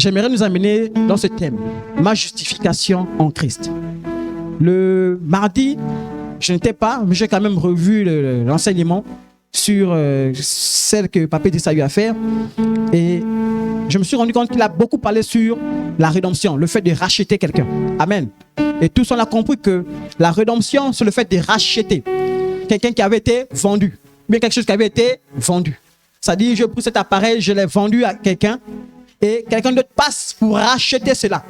j'aimerais nous amener dans ce thème, ma justification en Christ. Le mardi, je n'étais pas, mais j'ai quand même revu l'enseignement sur celle que Papa Idrissa a eu à faire. Et je me suis rendu compte qu'il a beaucoup parlé sur la rédemption, le fait de racheter quelqu'un. Amen. Et tous on a compris que la rédemption, c'est le fait de racheter quelqu'un qui avait été vendu, bien quelque chose qui avait été vendu. C'est-à-dire, je prends cet appareil, je l'ai vendu à quelqu'un et quelqu'un d'autre passe pour racheter cela.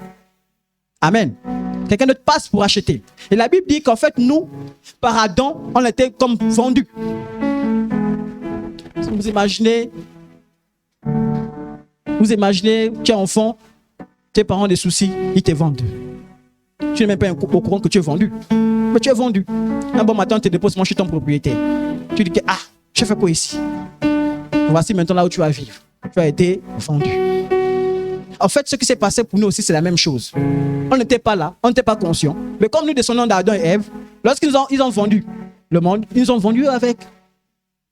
Amen. Quelqu'un d'autre passe pour acheter. Et la Bible dit qu'en fait, nous, par Adam, on était comme vendus. Vous imaginez, tu es enfant, tes parents ont des soucis, ils te vendent. Tu n'es même pas au courant que tu es vendu. Mais tu es vendu. Un bon matin, on te dépose chez ton propriétaire. Tu dis que, je fais quoi ici? Voici maintenant là où tu vas vivre. Tu as été vendu. En fait, ce qui s'est passé pour nous aussi, c'est la même chose. On n'était pas là, on n'était pas conscient. Mais comme nous descendons d'Adam et Ève, lorsqu'ils ont vendu le monde, ils nous ont vendu avec.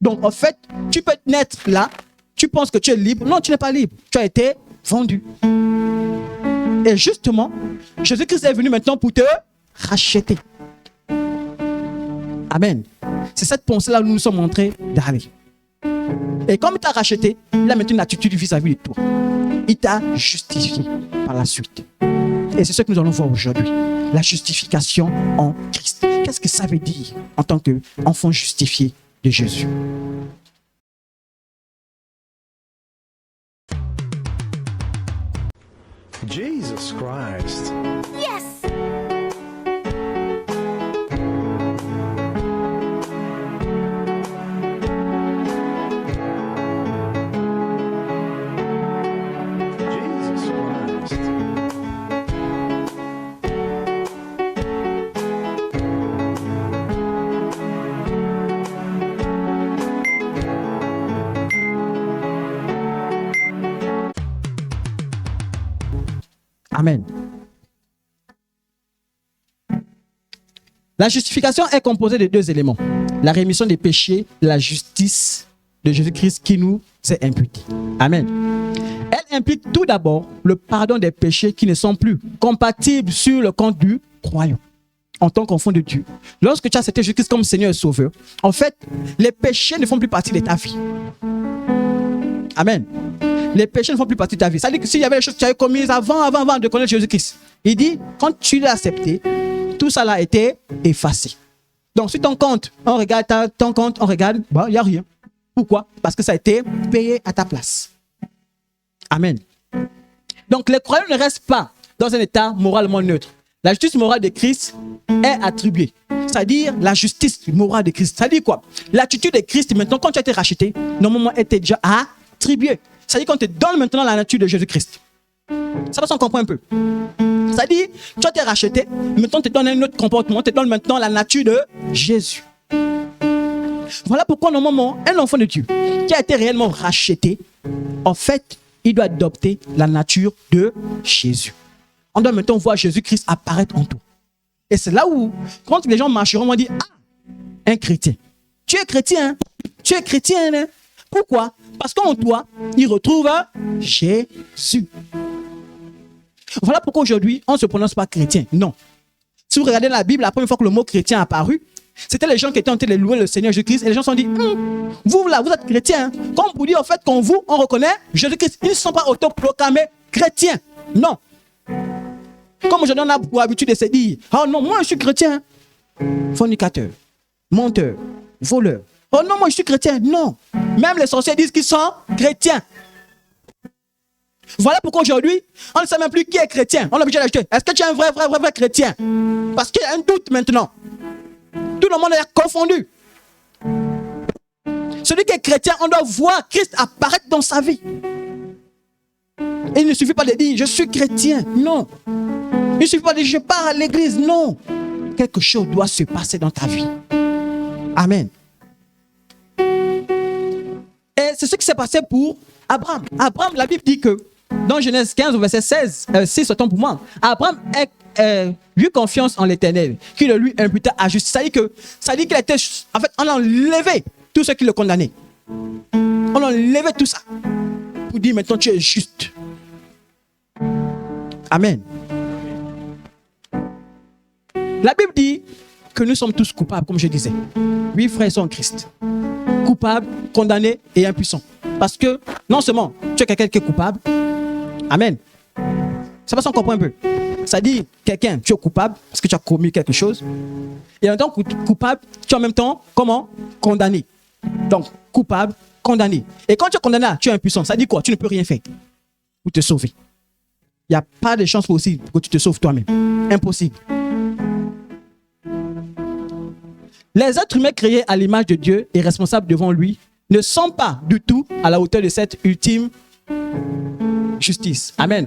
Donc, en fait, tu peux naître là, tu penses que tu es libre. Non, tu n'es pas libre. Tu as été vendu. Et justement, Jésus-Christ est venu maintenant pour te racheter. Amen. C'est cette pensée-là où nous sommes en train d'aller. Et comme il t'a racheté, il a maintenant une attitude vis-à-vis de toi. Il t'a justifié par la suite. Et c'est ce que nous allons voir aujourd'hui. La justification en Christ. Qu'est-ce que ça veut dire en tant qu'enfant justifié de Jésus? Jesus Christ. Yes! Jesus Christ. Amen. La justification est composée de deux éléments. La rémission des péchés, la justice de Jésus-Christ qui nous est imputée. Amen. Elle implique tout d'abord le pardon des péchés qui ne sont plus compatibles sur le compte du croyant. En tant qu'enfant de Dieu, lorsque tu as accepté Jésus-Christ comme Seigneur et Sauveur, en fait, les péchés ne font plus partie de ta vie. Amen. Les péchés ne font plus partie de ta vie. C'est-à-dire que s'il y avait des choses que tu avais commises avant de connaître Jésus-Christ, il dit, quand tu l'as accepté, tout ça a été effacé. Donc, sur ton compte, on regarde ton compte, on regarde, il n'y a rien. Pourquoi? Parce que ça a été payé à ta place. Amen. Donc, les croyants ne restent pas dans un état moralement neutre. La justice morale de Christ est attribuée. C'est-à-dire la justice morale de Christ. C'est-à-dire quoi? L'attitude de Christ, maintenant, quand tu as été racheté, normalement, était déjà attribuée. C'est-à-dire qu'on te donne maintenant la nature de Jésus-Christ. Ça va s'en comprendre un peu. C'est-à-dire, tu as été racheté, maintenant on te donne un autre comportement, on te donne maintenant la nature de Jésus. Voilà pourquoi normalement, un enfant de Dieu qui a été réellement racheté, en fait, il doit adopter la nature de Jésus. On doit maintenant voir Jésus-Christ apparaître en toi. Et c'est là où, quand les gens marcheront, on va dire, un chrétien. Tu es chrétien, tu es chrétien. Hein? Pourquoi? Parce qu'en toi, il retrouve Jésus. Voilà pourquoi aujourd'hui, on ne se prononce pas chrétien. Non. Si vous regardez la Bible, la première fois que le mot chrétien est apparu, c'était les gens qui étaient en train de louer le Seigneur Jésus-Christ. Et les gens se sont dit, vous là, vous êtes chrétien. Quand on vous dit en fait qu'en vous, on reconnaît Jésus-Christ. Ils ne sont pas autoproclamés chrétiens. Non. Comme aujourd'hui, on a pour habitude de se dire, oh non, moi je suis chrétien. Fornicateur, menteur, voleur. Oh non, moi je suis chrétien. Non. Même les sorciers disent qu'ils sont chrétiens. Voilà pourquoi aujourd'hui, on ne sait même plus qui est chrétien. On a obligé d'acheter. Est-ce que tu es un vrai chrétien? Parce qu'il y a un doute maintenant. Tout le monde est confondu. Celui qui est chrétien, on doit voir Christ apparaître dans sa vie. Et il ne suffit pas de dire, je suis chrétien. Non. Il ne suffit pas de dire, je pars à l'église. Non. Quelque chose doit se passer dans ta vie. Amen. Et c'est ce qui s'est passé pour Abraham. Abraham, la Bible dit que dans Genèse 15, verset 6, autant pour moi, Abraham eut confiance en l'Éternel, qui le lui imputa à justice. Ça dit qu'il était, en fait, on a enlevé tout ce qui le condamnait. On a enlevé tout ça pour dire maintenant tu es juste. Amen. La Bible dit que nous sommes tous coupables, comme je disais. 8 frères sont en Christ. Coupables, condamnés et impuissants. Parce que non seulement tu es quelqu'un qui est coupable, amen. Ça va, on comprend un peu. Ça dit quelqu'un, tu es coupable parce que tu as commis quelque chose. Et en tant que coupable, tu es en même temps, comment? Condamné. Donc, coupable, condamné. Et quand tu es condamné, tu es impuissant. Ça dit quoi? Tu ne peux rien faire pour te sauver. Il n'y a pas de chance possible que tu te sauves toi-même. Impossible. Les êtres humains créés à l'image de Dieu et responsables devant lui ne sont pas du tout à la hauteur de cette ultime justice. Amen.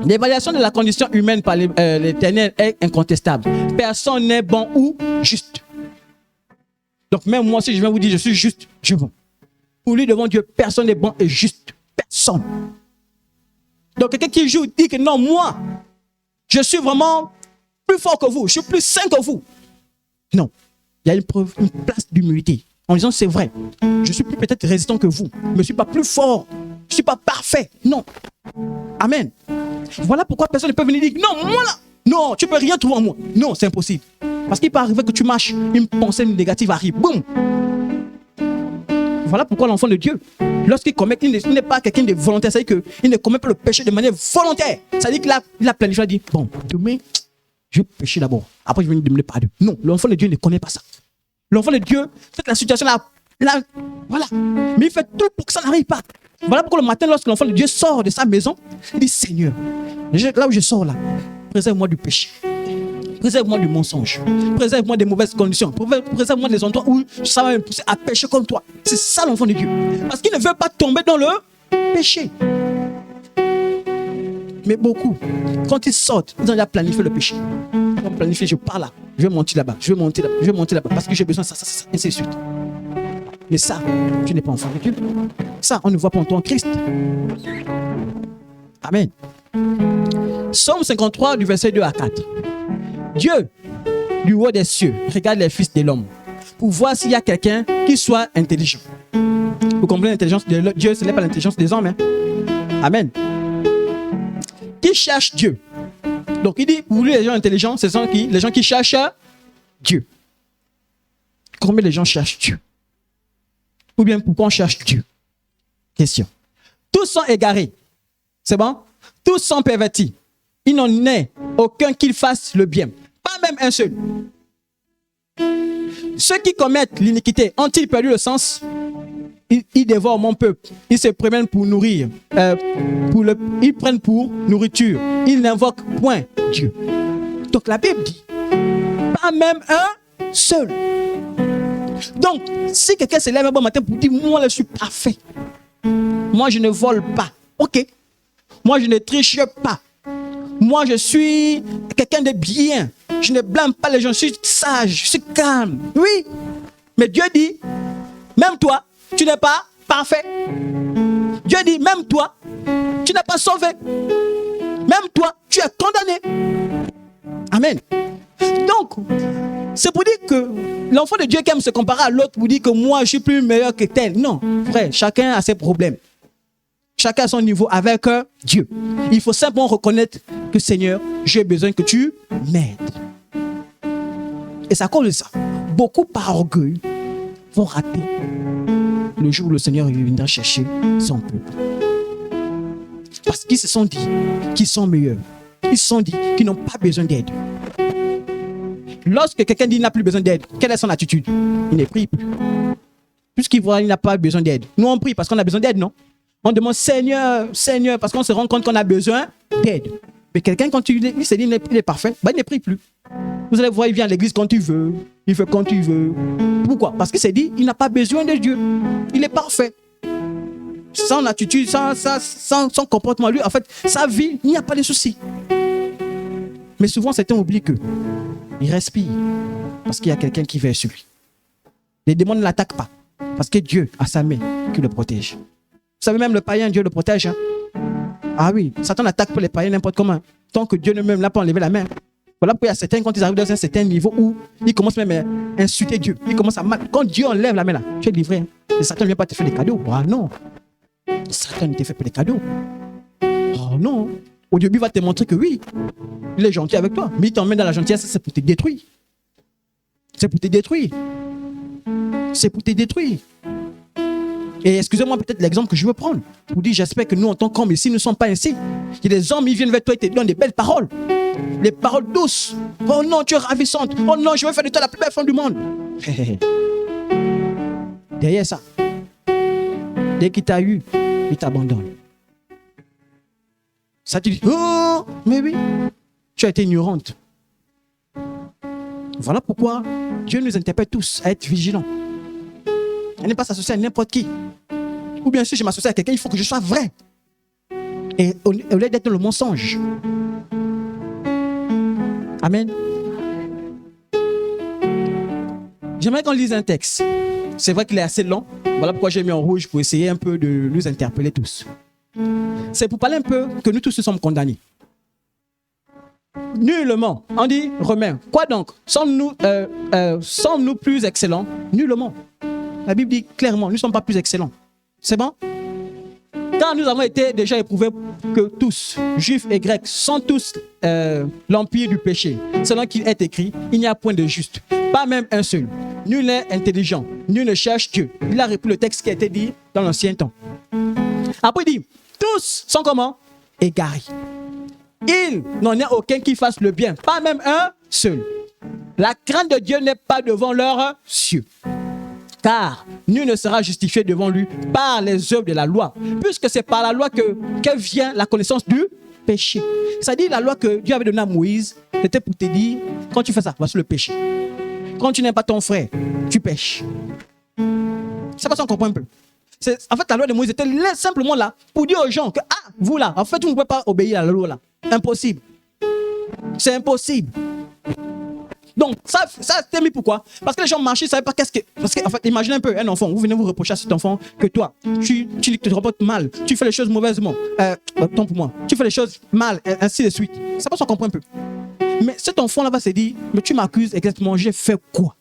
L'évaluation de la condition humaine par l'Éternel est incontestable. Personne n'est bon ou juste. Donc même moi, si je viens vous dire je suis juste, je suis bon. Pour lui, devant Dieu, personne n'est bon et juste. Personne. Donc quelqu'un qui joue dit que non, moi, je suis vraiment plus fort que vous, je suis plus saint que vous. Non. Il y a une place d'humilité. En disant c'est vrai, je suis plus peut-être résistant que vous, mais je ne suis pas plus fort, je ne suis pas parfait. Non. Amen. Voilà pourquoi personne ne peut venir dire non, moi là, non, tu ne peux rien trouver en moi. Non, c'est impossible. Parce qu'il peut arriver que tu marches, une pensée négative arrive. Boum. Voilà pourquoi l'enfant de Dieu, lorsqu'il commet, il n'est pas quelqu'un de volontaire, c'est-à-dire qu'il ne commet pas le péché de manière volontaire. C'est-à-dire qu'il a planifié, il a dit bon, demain, je vais pécher d'abord. Après, je vais me demander pardon. Non, l'enfant de Dieu ne connaît pas ça. L'enfant de Dieu, fait la situation là, voilà. Mais il fait tout pour que ça n'arrive pas. Voilà pourquoi le matin, lorsque l'enfant de Dieu sort de sa maison, il dit Seigneur, là où je sors là, préserve-moi du péché. Préserve-moi du mensonge. Préserve-moi des mauvaises conditions. Préserve-moi des endroits où ça va me pousser à pécher comme toi. C'est ça l'enfant de Dieu. Parce qu'il ne veut pas tomber dans le péché. Mais beaucoup, quand ils sortent, ils ont déjà planifié le péché. Ils ont planifié, je pars là, je vais monter là-bas, je vais monter là-bas, je vais monter là-bas, parce que j'ai besoin de ça, et ainsi de suite. Mais ça, tu n'es pas enfant de Dieu. Ça, on ne voit pas en toi en Christ. Amen. Psaume 53, du verset 2 à 4. Dieu, du haut des cieux, regarde les fils de l'homme pour voir s'il y a quelqu'un qui soit intelligent. Vous comprenez l'intelligence de Dieu, ce n'est pas l'intelligence des hommes. Hein? Amen. Qui cherche Dieu. Donc il dit, pour lui, les gens intelligents, ce sont qui? Les gens qui cherchent Dieu. Combien de gens cherchent Dieu? Ou bien pourquoi on cherche Dieu? Question. Tous sont égarés. C'est bon? Tous sont pervertis. Il n'en est aucun qui fasse le bien. Pas même un seul. Ceux qui commettent l'iniquité ont-ils perdu le sens? Ils dévorent mon peuple. Ils se promènent pour nourrir. Ils prennent pour nourriture. Ils n'invoquent point Dieu. Donc la Bible dit, pas même un seul. Donc, si quelqu'un se lève un bon matin pour dire, moi je suis parfait. Moi je ne vole pas. Ok. Moi je ne triche pas. Moi je suis quelqu'un de bien. Je ne blâme pas les gens. Je suis sage. Je suis calme. Oui. Mais Dieu dit, même toi, tu n'es pas parfait. Dieu dit, même toi, tu n'es pas sauvé. Même toi, tu es condamné. Amen. Donc, c'est pour dire que l'enfant de Dieu qui aime se comparer à l'autre pour dire que moi, je suis plus meilleur que tel. Non, frère, chacun a ses problèmes. Chacun a son niveau avec Dieu. Il faut simplement reconnaître que Seigneur, j'ai besoin que tu m'aides. Et c'est à cause de ça. Beaucoup par orgueil vont rater le jour où le Seigneur viendra chercher son peuple. Parce qu'ils se sont dit qu'ils sont meilleurs. Ils se sont dit qu'ils n'ont pas besoin d'aide. Lorsque quelqu'un dit qu'il n'a plus besoin d'aide, quelle est son attitude? Il ne prie plus. Puisqu'il voit qu'il n'a pas besoin d'aide. Nous on prie parce qu'on a besoin d'aide, non? On demande Seigneur, Seigneur, parce qu'on se rend compte qu'on a besoin d'aide. Mais quelqu'un, quand il se dit qu'il est parfait, il ne prie plus. Vous allez voir, il vient à l'église quand il veut, il fait quand il veut. Pourquoi? Parce qu'il s'est dit, il n'a pas besoin de Dieu. Il est parfait. Son attitude, son comportement, lui, en fait, sa vie, il n'y a pas de souci. Mais souvent, certains oublient que il respire parce qu'il y a quelqu'un qui veille sur lui. Les démons ne l'attaquent pas parce que Dieu a sa main qui le protège. Vous savez, même le païen, Dieu le protège. Hein? Ah oui, Satan n'attaque pas les païens n'importe comment. Tant que Dieu ne même l'a pas enlevé la main. Voilà pourquoi il y a certains, quand ils arrivent dans un certain niveau où ils commencent même à insulter Dieu. Ils commencent à mal. Quand Dieu enlève la main là, tu es livré. Hein? Et Satan ne vient pas te faire des cadeaux. Ah non. Satan ne te fait pas des cadeaux. Oh non. Au début, il va te montrer que oui, il est gentil avec toi. Mais il t'emmène dans la gentillesse, c'est pour te détruire. C'est pour te détruire. C'est pour te détruire. Et excusez-moi peut-être l'exemple que je veux prendre. Pour dire, j'espère que nous, en tant qu'hommes, ici, nous ne sommes pas ainsi. Il y a des hommes, ils viennent vers toi et te donnent des belles paroles. Des paroles douces. Oh non, tu es ravissante. Oh non, je vais faire de toi la plus belle femme du monde. Derrière ça, dès qu'il t'a eu, il t'abandonne. Ça te dit, oh, mais oui, tu as été ignorante. Voilà pourquoi Dieu nous interpelle tous à être vigilants. Elle n'est pas s'associer à n'importe qui. Ou bien si je m'associe à quelqu'un, il faut que je sois vrai. Et au lieu d'être dans le mensonge. Amen. J'aimerais qu'on lise un texte. C'est vrai qu'il est assez long. Voilà pourquoi j'ai mis en rouge pour essayer un peu de nous interpeller tous. C'est pour parler un peu que nous tous nous sommes condamnés. Nullement. On dit, Romains, quoi donc? Sommes-nous plus excellents? Nullement. La Bible dit clairement, nous ne sommes pas plus excellents. C'est bon? Quand nous avons été déjà éprouvés que tous, juifs et grecs, sont tous l'empire du péché, selon qu'il est écrit, il n'y a point de juste, pas même un seul. Nul n'est intelligent, nul ne cherche Dieu. Il a repris le texte qui a été dit dans l'ancien temps. Après il dit, tous sont comment? Égarés. Il n'en est aucun qui fasse le bien, pas même un seul. La crainte de Dieu n'est pas devant leurs cieux. Car nul ne sera justifié devant lui par les œuvres de la loi, puisque c'est par la loi que vient la connaissance du péché. C'est-à-dire la loi que Dieu avait donnée à Moïse, c'était pour te dire, quand tu fais ça, voici le péché. Quand tu n'aimes pas ton frère, tu pêches. C'est pas ça qu'on comprend un peu. En fait, la loi de Moïse était simplement là pour dire aux gens que, ah, vous là, en fait, vous ne pouvez pas obéir à la loi là. Impossible. C'est impossible. Donc, ça t'es mis pourquoi? Parce que les gens marchaient, ils ne savaient pas qu'est-ce que... Parce que, en fait, imaginez un peu un enfant. Vous venez vous reprocher à cet enfant que toi, tu te comportes mal, tu fais les choses mauvaisement. Tant pour moi. Tu fais les choses mal, ainsi de suite. C'est pas ça qu'on comprend un peu. Mais cet enfant-là va se dire, mais tu m'accuses exactement, j'ai fait quoi?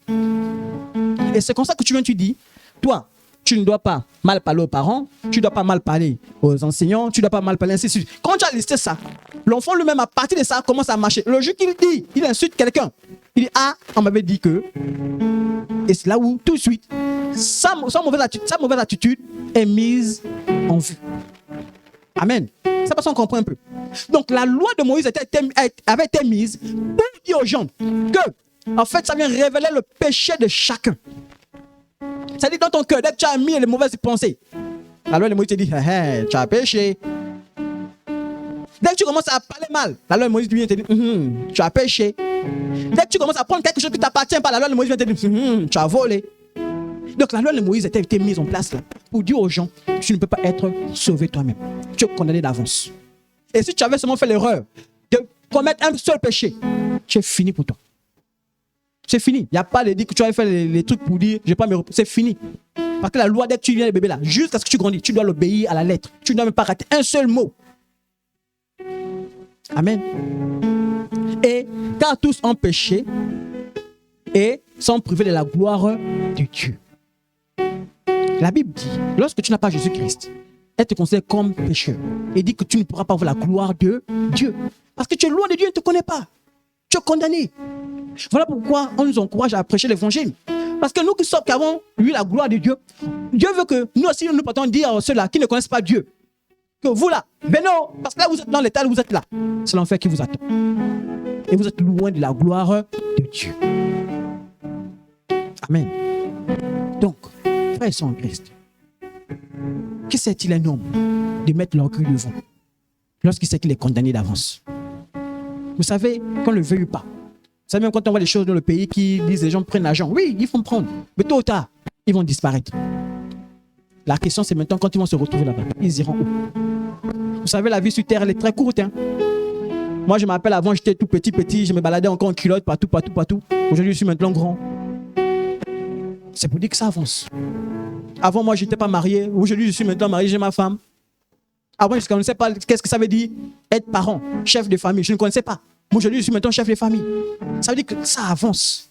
Et c'est comme ça que tu dis, toi, tu ne dois pas mal parler aux parents, tu ne dois pas mal parler aux enseignants, tu ne dois pas mal parler ainsi de suite. Quand tu as listé ça, l'enfant lui-même, à partir de ça, commence à marcher. Le jour qu'il dit, il insulte quelqu'un. Il dit, ah, on m'avait dit que... Et c'est là où, tout de suite, sa mauvaise attitude est mise en vue. Amen. C'est pas ça qu'on comprend un peu. Donc, la loi de Moïse avait été mise pour dire aux gens que, en fait, ça vient révéler le péché de chacun. C'est-à-dire dans ton cœur, dès que tu as mis les mauvaises pensées, la loi de Moïse te dit, tu as péché. Dès que tu commences à parler mal, la loi de Moïse vient te dire, tu as péché. Dès que tu commences à prendre quelque chose qui ne t'appartient pas, la loi de Moïse vient te dire, tu as volé. Donc la loi de Moïse a été mise en place là pour dire aux gens, tu ne peux pas être sauvé toi-même. Tu es condamné d'avance. Et si tu avais seulement fait l'erreur de commettre un seul péché, tu es fini pour toi. C'est fini. Il n'y a pas de dire que tu avais fait les trucs pour dire, je ne vais pas me reposer. C'est fini. Parce que la loi, dès que tu viens le bébé là, jusqu'à ce que tu grandis, tu dois l'obéir à la lettre. Tu ne dois même pas rater un seul mot. Amen. Et car tous ont péché et sont privés de la gloire de Dieu. La Bible dit, lorsque tu n'as pas Jésus-Christ, elle te considère comme pécheur et dit que tu ne pourras pas voir la gloire de Dieu. Parce que tu es loin de Dieu, il ne te connaît pas. Tu es condamné. Voilà pourquoi on nous encourage à prêcher l'évangile. Parce que nous qui avons eu la gloire de Dieu, Dieu veut que nous aussi nous partons dire à ceux-là qui ne connaissent pas Dieu, que vous là, ben non, parce que là vous êtes dans l'état où vous êtes là. C'est l'enfer qui vous attend. Et vous êtes loin de la gloire de Dieu. Amen. Donc, frères et sœurs en Christ, que sait-il un homme de mettre l'orgueil devant lorsqu'il sait qu'il est condamné d'avance? Vous savez, qu'on ne le veuille pas. Vous savez, même quand on voit des choses dans le pays qui disent les gens prennent l'argent, oui, ils vont prendre, mais tôt ou tard, ils vont disparaître. La question, c'est maintenant quand ils vont se retrouver là-bas, ils iront où? Vous savez, la vie sur terre, elle est très courte. Hein? Moi, je m'appelle avant, j'étais tout petit, je me baladais encore en culotte, partout. Aujourd'hui, je suis maintenant grand. C'est pour dire que ça avance. Avant, moi, je n'étais pas marié. Aujourd'hui, je suis maintenant marié, j'ai ma femme. Avant, je ne connaissais pas qu'est-ce que ça veut dire être parent, chef de famille. Je ne connaissais pas. Aujourd'hui, je suis maintenant chef de famille. Ça veut dire que ça avance.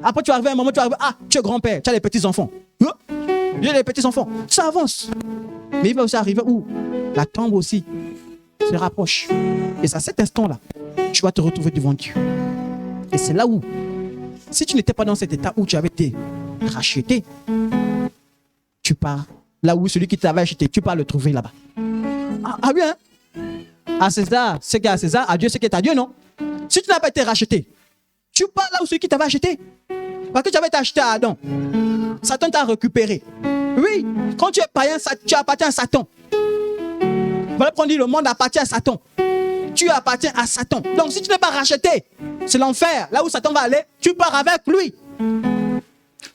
Après, tu arrives à un moment, tu es grand-père, tu as les petits-enfants. J'ai les petits-enfants. Ça avance. Mais il va aussi arriver où? La tombe aussi. se rapproche. Et c'est à cet instant-là, tu vas te retrouver devant Dieu. Et c'est là où, si tu n'étais pas dans cet état où tu avais été racheté, tu pars là où celui qui t'avait acheté, tu pars le trouver là-bas. Ah oui, hein? À César, ce qui est à César, à Dieu, ce qui est à Dieu, non? Si tu n'as pas été racheté, tu pars là où celui qui t'avait acheté. Parce que tu avais été acheté à Adam. Satan t'a récupéré. Oui, quand tu es païen, tu appartiens à Satan. Voilà pourquoi on dit le monde appartient à Satan. Tu appartiens à Satan. Donc si tu n'es pas racheté, c'est l'enfer. Là où Satan va aller, tu pars avec lui.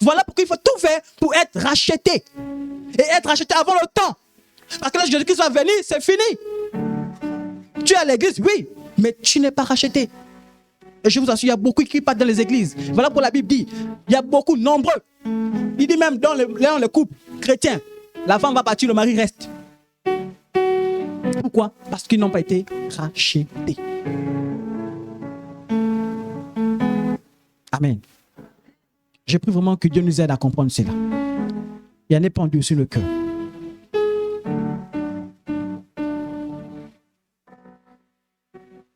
Voilà pourquoi il faut tout faire pour être racheté. Et être racheté avant le temps. Parce que là, Jésus-Christ va venir, c'est fini. Tu es à l'église, oui, mais tu n'es pas racheté. Et je vous assure, il y a beaucoup qui partent dans les églises. Voilà pour la Bible dit, il y a beaucoup, nombreux. Il dit même dans le couple chrétien, la femme va partir, le mari reste. Pourquoi? Parce qu'ils n'ont pas été rachetés. Amen. Je prie vraiment que Dieu nous aide à comprendre cela. Il y en a pendu sur le cœur.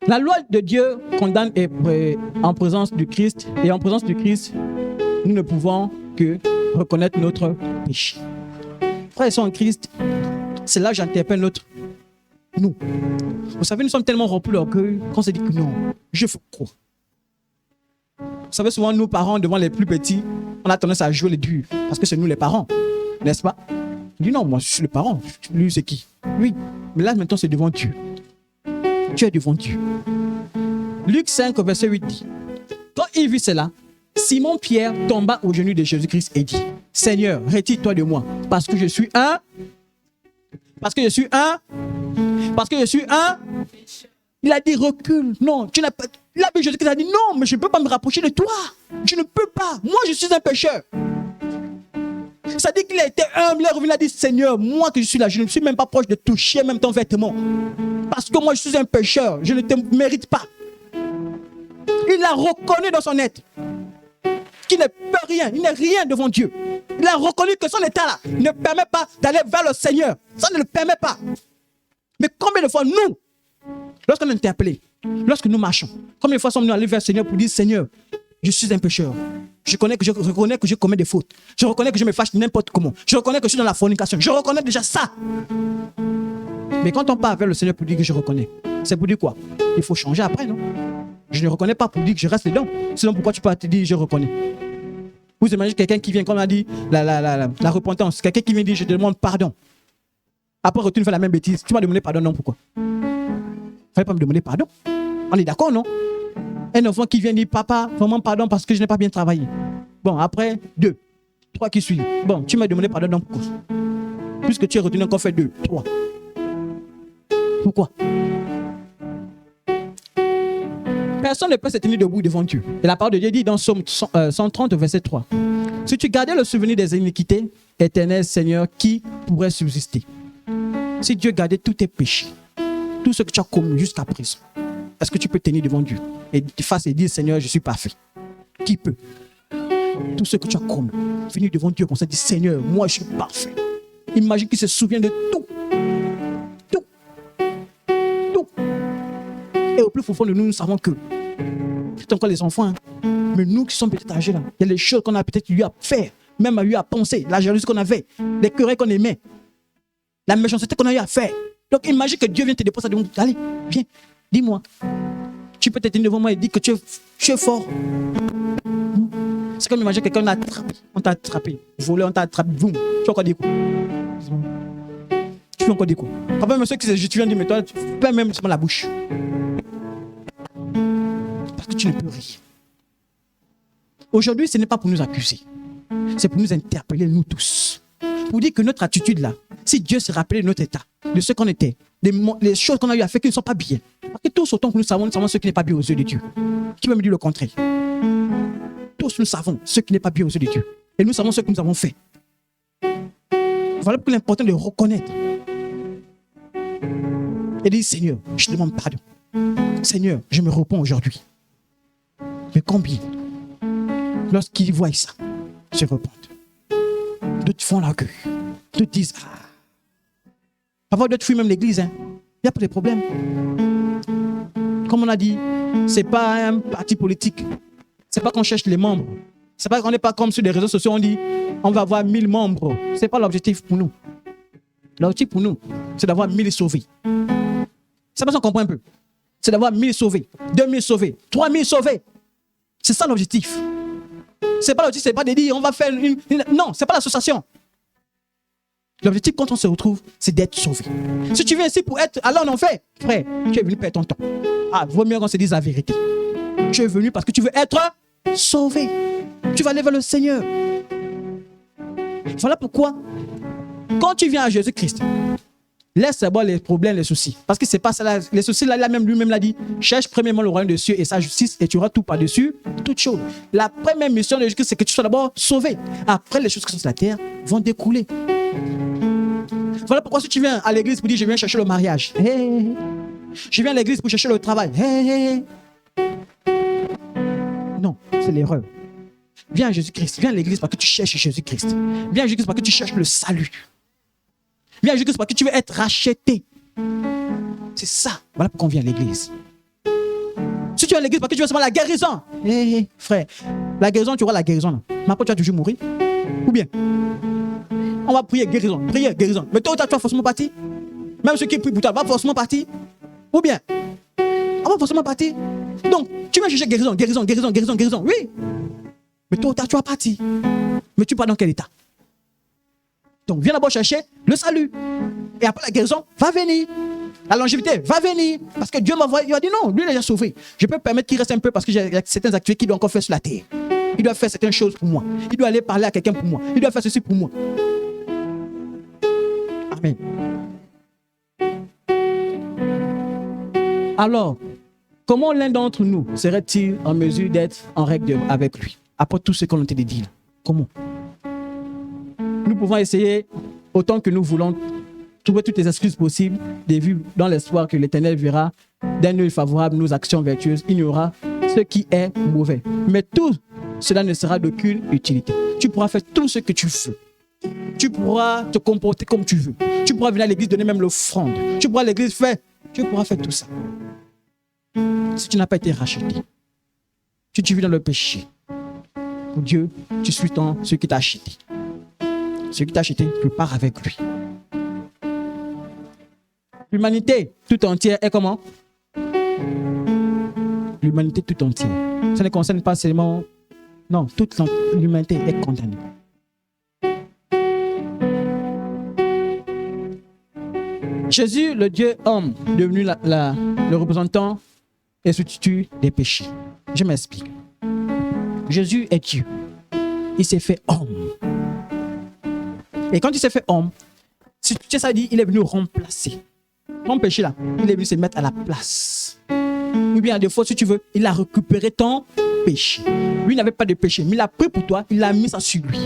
La loi de Dieu condamne en présence du Christ. Et en présence du Christ, nous ne pouvons que reconnaître notre péché. Frères et sœurs en Christ, c'est là que j'interpelle nous. Vous savez, nous sommes tellement remplis d'orgueil qu'on se dit que non, je fais quoi? Vous savez, souvent, nous, parents, devant les plus petits, on a tendance à jouer les durs. Parce que c'est nous les parents, n'est-ce pas? Je dis non, moi, je suis le parent. Lui, c'est qui? Oui, mais là, maintenant, c'est devant Dieu. Tu es devant Dieu. Luc 5, verset 8 dit, quand il vit cela, Simon-Pierre tomba aux genoux de Jésus-Christ et dit, Seigneur, retire-toi de moi, parce que je suis un. Il a dit, recule. Non, tu n'as pas. Là, Jésus-Christ a dit, non, mais je ne peux pas me rapprocher de toi. Je ne peux pas. Moi, je suis un pécheur. Ça dit qu'il a été humble, il est revenu, il a dit, Seigneur, moi que je suis là, je ne suis même pas proche de toucher même ton vêtement. Parce que moi, je suis un pécheur, je ne te mérite pas. Il a reconnu dans son être qu'il ne peut rien, il n'est rien devant Dieu. Il a reconnu que son état-là ne permet pas d'aller vers le Seigneur. Ça ne le permet pas. Mais combien de fois nous, lorsqu'on est interpellé, lorsque nous marchons, combien de fois sommes-nous allés vers le Seigneur pour dire, Seigneur, je suis un pécheur. Je reconnais que je commets des fautes. Je reconnais que je me fâche n'importe comment. Je reconnais que je suis dans la fornication. Je reconnais déjà ça. Mais quand on part vers le Seigneur pour dire que je reconnais, c'est pour dire quoi? Il faut changer après, non? Je ne reconnais pas pour dire que je reste dedans. Sinon, pourquoi tu peux te dire je reconnais? Vous imaginez quelqu'un qui vient, comme on a dit, la repentance. Quelqu'un qui vient dire je te demande pardon. Après, retourne faire la même bêtise. Tu m'as demandé pardon, non? Pourquoi? Il ne fallait pas me demander pardon. On est d'accord, non? Un enfant qui vient dire papa, vraiment pardon parce que je n'ai pas bien travaillé. Bon, après, 2, 3 qui suivent. Bon, tu m'as demandé pardon, non? Pourquoi? Puisque tu es retourné encore faire 2, 3. Pourquoi? Personne ne peut se tenir debout devant Dieu. Et la parole de Dieu dit dans Psaume 130, verset 3. Si tu gardais le souvenir des iniquités, éternel Seigneur, qui pourrait subsister? Si Dieu gardait tous tes péchés, tout ce que tu as commis jusqu'à présent, est-ce que tu peux tenir devant Dieu et face et dire, Seigneur, je suis parfait? Qui peut? Tout ce que tu as commis, venir devant Dieu comme ça, dire, Seigneur, moi je suis parfait. Imagine qu'il se souvient de tout. Et au plus profond de nous, nous savons que c'est encore les enfants, hein. Mais nous qui sommes peut-être âgés là, il y a les choses qu'on a peut-être eu à faire, même eu à penser, la jalousie qu'on avait, les querelles qu'on aimait, la méchanceté qu'on a eu à faire. Donc imagine que Dieu vient te déposer devant toi. Allez, viens, dis-moi. Tu peux te tenir devant moi et dire que tu es fort. C'est comme imaginer quelqu'un on t'a attrapé, volé, on t'a attrapé, boum. Tu vas encore dire quoi? Tu vas encore dire quoi? Après, même ceux qui se tu viens de dire, mais toi, tu peux même sur la bouche. Parce que tu ne peux rien. Aujourd'hui, ce n'est pas pour nous accuser. C'est pour nous interpeller, nous tous. Pour dire que notre attitude là, si Dieu se rappelait de notre état, de ce qu'on était, les choses qu'on a eu à faire qui ne sont pas bien. Parce que tous autant que nous savons ce qui n'est pas bien aux yeux de Dieu. Qui peut me dire le contraire? Tous nous savons ce qui n'est pas bien aux yeux de Dieu. Et nous savons ce que nous avons fait. Voilà pourquoi il est important de reconnaître. Et dire, Seigneur, je demande pardon. Seigneur, je me repens aujourd'hui. Mais combien, lorsqu'ils voient ça, se repentent? D'autres font la queue. D'autres disent, ah. Parfois, d'autres fuient même l'église. Hein. Il n'y a pas de problème. Comme on a dit, ce n'est pas un parti politique. Ce n'est pas qu'on cherche les membres. C'est pas qu'on n'est pas comme sur les réseaux sociaux, on dit on va avoir 1000 membres. Ce n'est pas l'objectif pour nous. L'objectif pour nous, c'est d'avoir 1000 sauvés. C'est pas ça qu'on comprend un peu. C'est d'avoir 1000 sauvés, 2000 sauvés, 3000 sauvés. C'est ça l'objectif. C'est pas l'objectif, c'est pas de dire on va faire une... Non, c'est pas l'association. L'objectif quand on se retrouve, c'est d'être sauvé. Si tu viens ici pour être allé en enfer, frère, tu es venu perdre ton temps. Ah, vaut mieux qu'on se dise la vérité. Tu es venu parce que tu veux être sauvé. Tu vas aller vers le Seigneur. Voilà pourquoi, quand tu viens à Jésus-Christ, laisse d'abord les problèmes, les soucis. Parce que c'est pas ça, les soucis, là, lui-même l'a dit. Cherche premièrement le royaume des cieux et sa justice et tu auras tout par-dessus, toutes choses. La première mission de Jésus-Christ, c'est que tu sois d'abord sauvé. Après, les choses qui sont sur la terre vont découler. Voilà pourquoi si tu viens à l'église pour dire je viens chercher le mariage. Hey. Je viens à l'église pour chercher le travail. Hey. Non, c'est l'erreur. Viens à Jésus-Christ. Viens à l'église parce que tu cherches Jésus-Christ. Viens à Jésus-Christ parce que tu cherches le salut. Viens à Jésus-Christ parce que tu veux être racheté. C'est ça. Voilà pourquoi on vient à l'église. Si tu viens à l'église parce que tu veux seulement la guérison. Frère, la guérison, tu auras la guérison. Là. Mais après, tu vas toujours mourir. Ou bien, on va prier guérison. Prier guérison. Mais toi, tu vas forcément partir. Même ceux qui prient pour toi, va forcément partir. Ou bien, on va forcément partir. Donc, tu vas chercher guérison, guérison, guérison, guérison, guérison. Oui. Mais toi, tu vas partir. Mais tu pars dans quel état? Donc, viens d'abord chercher le salut. Et après la guérison, va venir. La longévité, va venir. Parce que Dieu m'a envoyé. Il a dit non, lui, il a déjà sauvé. Je peux permettre qu'il reste un peu parce que j'ai certaines activités qu'il doit encore faire sur la terre. Il doit faire certaines choses pour moi. Il doit aller parler à quelqu'un pour moi. Il doit faire ceci pour moi. Amen. Alors, comment l'un d'entre nous serait-il en mesure d'être en règle avec lui? Après tout ce qu'on a été dit. Comment? Nous pouvons essayer, autant que nous voulons, trouver toutes les excuses possibles, de vivre dans l'espoir que l'Éternel verra d'un œil favorable nos actions vertueuses. Il y aura ce qui est mauvais. Mais tout cela ne sera d'aucune utilité. Tu pourras faire tout ce que tu veux. Tu pourras te comporter comme tu veux. Tu pourras venir à l'église donner même l'offrande. Tu pourras à l'église faire. Tu pourras faire tout ça. Si tu n'as pas été racheté, si tu vis dans le péché, pour Dieu, tu suis celui qui t'a acheté. Celui qui t'a acheté, tu pars avec lui. L'humanité tout entière est comment? L'humanité tout entière. Ça ne concerne pas seulement... Non, toute l'humanité est condamnée. Jésus, le Dieu homme, devenu le représentant et substitut des péchés. Je m'explique. Jésus est Dieu. Il s'est fait homme. Et quand il s'est fait homme, si tu sais ça dit, il est venu remplacer. Ton péché là, il est venu se mettre à la place. Ou bien des fois, si tu veux, il a récupéré ton péché. Lui n'avait pas de péché, mais il a pris pour toi, il a mis ça sur lui.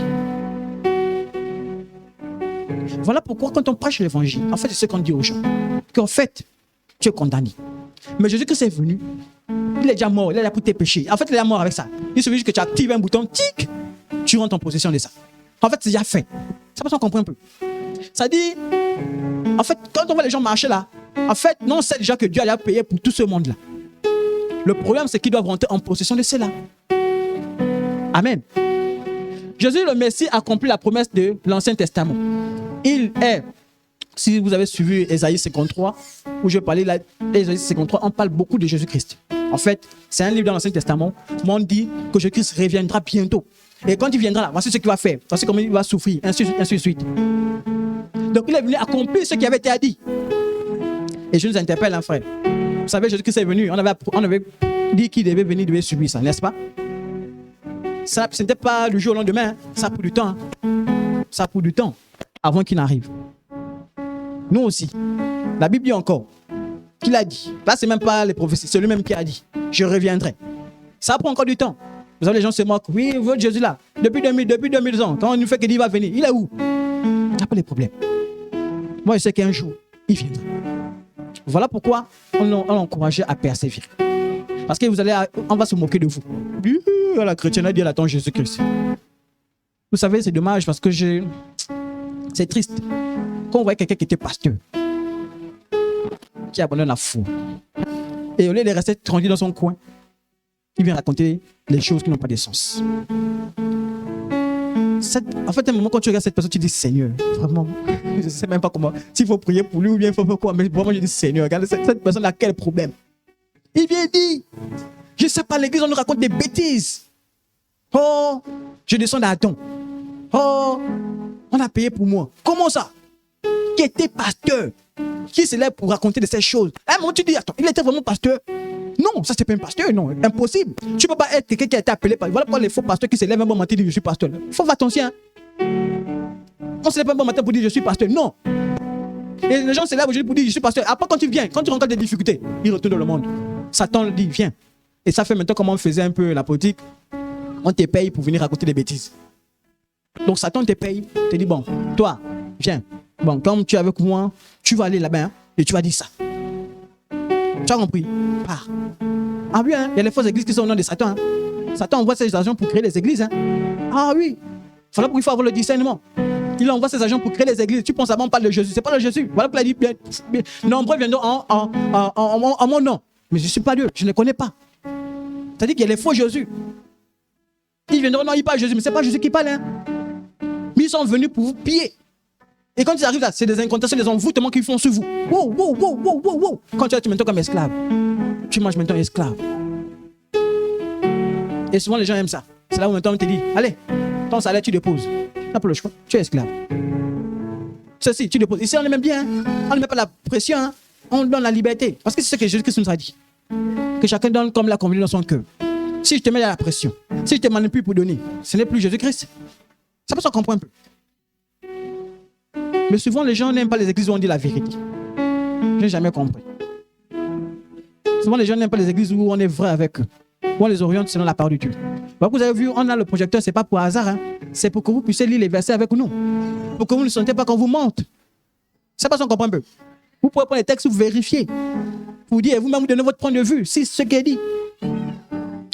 Voilà pourquoi quand on prêche l'évangile, en fait, c'est ce qu'on dit aux gens. Qu'en fait, tu es condamné. Mais Jésus-Christ est venu, il est déjà mort, il a pris tes péchés. En fait, il est mort avec ça. Il suffit juste que tu actives un bouton, tic, tu rentres en possession de ça. En fait, c'est déjà fait. C'est pas ça qu'on comprend un peu. Ça dit, en fait, quand on voit les gens marcher là, en fait, non, c'est déjà que Dieu a payé pour tout ce monde-là. Le problème, c'est qu'ils doivent rentrer en possession de cela. Amen. Jésus, le Messie, accomplit la promesse de l'Ancien Testament. Il est, si vous avez suivi Ésaïe 53, où je parlais là, Ésaïe 53, on parle beaucoup de Jésus-Christ. En fait, c'est un livre dans l'Ancien Testament où on dit que Jésus-Christ reviendra bientôt. Et quand il viendra là, voici ce qu'il va faire. Voici comment il va souffrir, ainsi de suite. Donc il est venu accomplir ce qui avait été dit. Et je nous interpelle, hein, frère. Vous savez, Jésus-Christ est venu. On avait dit qu'il devait venir, il devait subir ça, n'est-ce pas? Ça, ce n'était pas du jour au lendemain. Hein. Ça a pris du temps. Hein. Ça a pris du temps avant qu'il n'arrive. Nous aussi. La Bible dit encore qu'il a dit. Là, ce n'est même pas les prophéties, c'est lui-même qui a dit. Je reviendrai. Ça prend encore du temps. Vous savez, les gens se moquent. Oui, votre Jésus là, depuis 2000 ans, quand on nous fait qu'il va venir, il est où? Il n'y a pas de problème. Moi, je sais qu'un jour, il viendra. Voilà pourquoi on encourage à persévérer. Parce que on va se moquer de vous. La chrétienne a dit, elle attend Jésus-Christ. Vous savez, c'est dommage parce que c'est triste. Quand on voit quelqu'un qui était pasteur, qui abandonne la foi. Et au lieu de rester tranquille dans son coin, il vient raconter les choses qui n'ont pas de sens. En fait, à un moment, quand tu regardes cette personne, tu dis Seigneur, vraiment, je ne sais même pas comment. S'il faut prier pour lui ou bien il faut faire quoi. Mais vraiment, je dis Seigneur, regarde, cette personne a quel problème? Il vient dire, je ne sais pas, l'église, on nous raconte des bêtises. Oh, je descends d'Adam. Oh, on a payé pour moi. Comment ça? Qui était pasteur? Qui s'est là pour raconter de ces choses? À un moment, tu dis, attends, il était vraiment pasteur? Non, ça c'est pas un pasteur, non, impossible. Tu ne peux pas être quelqu'un qui a été appelé par. Voilà pourquoi les faux pasteurs qui se lèvent un bon matin disent je suis pasteur. Il faut faire attention. On se lève un bon matin pour dire je suis pasteur. Non. Et les gens se lèvent aujourd'hui pour dire je suis pasteur. Après, quand tu viens, quand tu rencontres des difficultés, ils retournent dans le monde. Satan dit viens. Et ça fait maintenant comme on faisait un peu la politique. On te paye pour venir raconter des bêtises. Donc Satan te paye, te dit bon, toi, viens. Bon, comme tu es avec moi, tu vas aller là-bas hein, et tu vas dire ça. Tu as compris? Pars. Ah oui, hein, il y a les fausses églises qui sont au nom de Satan. Hein. Satan envoie ses agents pour créer les églises. Hein. Ah oui. Voilà pourquoi il faut avoir le discernement. Il envoie ses agents pour créer les églises. Tu penses avant, on parle de Jésus. C'est pas le Jésus. Voilà pourquoi il dit nombreux viendront en mon nom. Mais je ne suis pas Dieu. Je ne connais pas. C'est-à-dire qu'il y a les faux Jésus. Ils viendront, non, ils parlent de Jésus, mais ce n'est pas Jésus qui parle. Hein. Mais ils sont venus pour vous piller. Et quand ils arrivent là, c'est des incantations, des envoûtements qu'ils font sur vous. Wow, wow, wow, wow, wow, wow. Quand tu es maintenant comme esclave, tu manges maintenant esclave. Et souvent les gens aiment ça. C'est là où maintenant on te dit, allez, ton salaire tu déposes. Tu n'as pas le choix, tu es esclave. Ceci, tu déposes. Ici on aime bien, hein. On ne met pas la pression, hein. On donne la liberté. Parce que c'est ce que Jésus-Christ nous a dit. Que chacun donne comme l'a convenu dans son cœur. Si je te mets à la pression, si je te manipule pour donner, ce n'est plus Jésus-Christ. Ça peut s'en comprendre un peu. Mais souvent, les gens n'aiment pas les églises où on dit la vérité. Je n'ai jamais compris. Souvent, les gens n'aiment pas les églises où on est vrai avec eux. Où on les oriente selon la parole de Dieu. Donc, vous avez vu, on a le projecteur, ce n'est pas pour hasard. Hein. C'est pour que vous puissiez lire les versets avec nous. Pour que vous ne sentez pas qu'on vous mente. Ça passe, on comprend un peu. Vous pouvez prendre les textes, vous vérifier. Vous dire, vous-même, vous donnez votre point de vue. Si c'est ce qui est dit.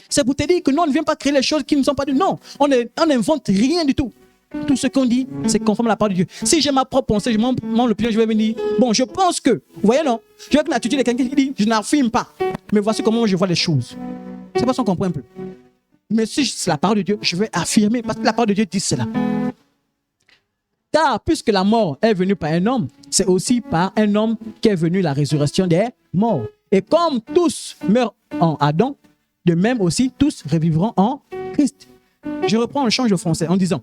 C'est pour te dire que nous, on ne vient pas créer les choses qui ne sont pas de nous. Non, on n'invente rien du tout. Tout ce qu'on dit, c'est conforme à la parole de Dieu. Si j'ai ma propre pensée, mon opinion, je vais venir. Bon, je pense que, vous voyez, non? Je vais avec l'attitude de quelqu'un qui dit, je n'affirme pas. Mais voici comment je vois les choses. C'est pas ça qu'on comprend un peu. Mais si c'est la parole de Dieu, je vais affirmer parce que la parole de Dieu dit cela. Car puisque la mort est venue par un homme, c'est aussi par un homme qu'est venue la résurrection des morts. Et comme tous meurent en Adam, de même aussi tous revivront en Christ. Je reprends le change de français en disant,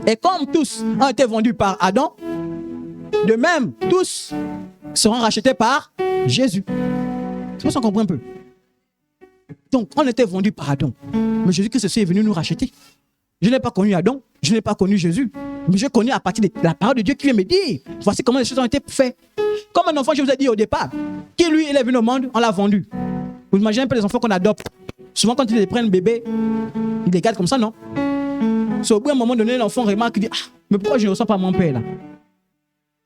et comme tous ont été vendus par Adam, de même tous seront rachetés par Jésus. C'est pour ça qu'on comprend un peu. Donc, on était vendus par Adam. Mais Jésus-Christ est venu nous racheter. Je n'ai pas connu Adam, je n'ai pas connu Jésus. Mais je connais à partir de la parole de Dieu qui vient me dire, voici comment les choses ont été faites. Comme un enfant, je vous ai dit au départ, qui lui, il est venu au monde, on l'a vendu. Vous imaginez un peu les enfants qu'on adopte. Souvent, quand ils prennent bébé, ils les gardent comme ça, non? C'est au bout d'un moment donné, l'enfant remarque, il dit, ah, mais pourquoi je ne ressens pas mon père là?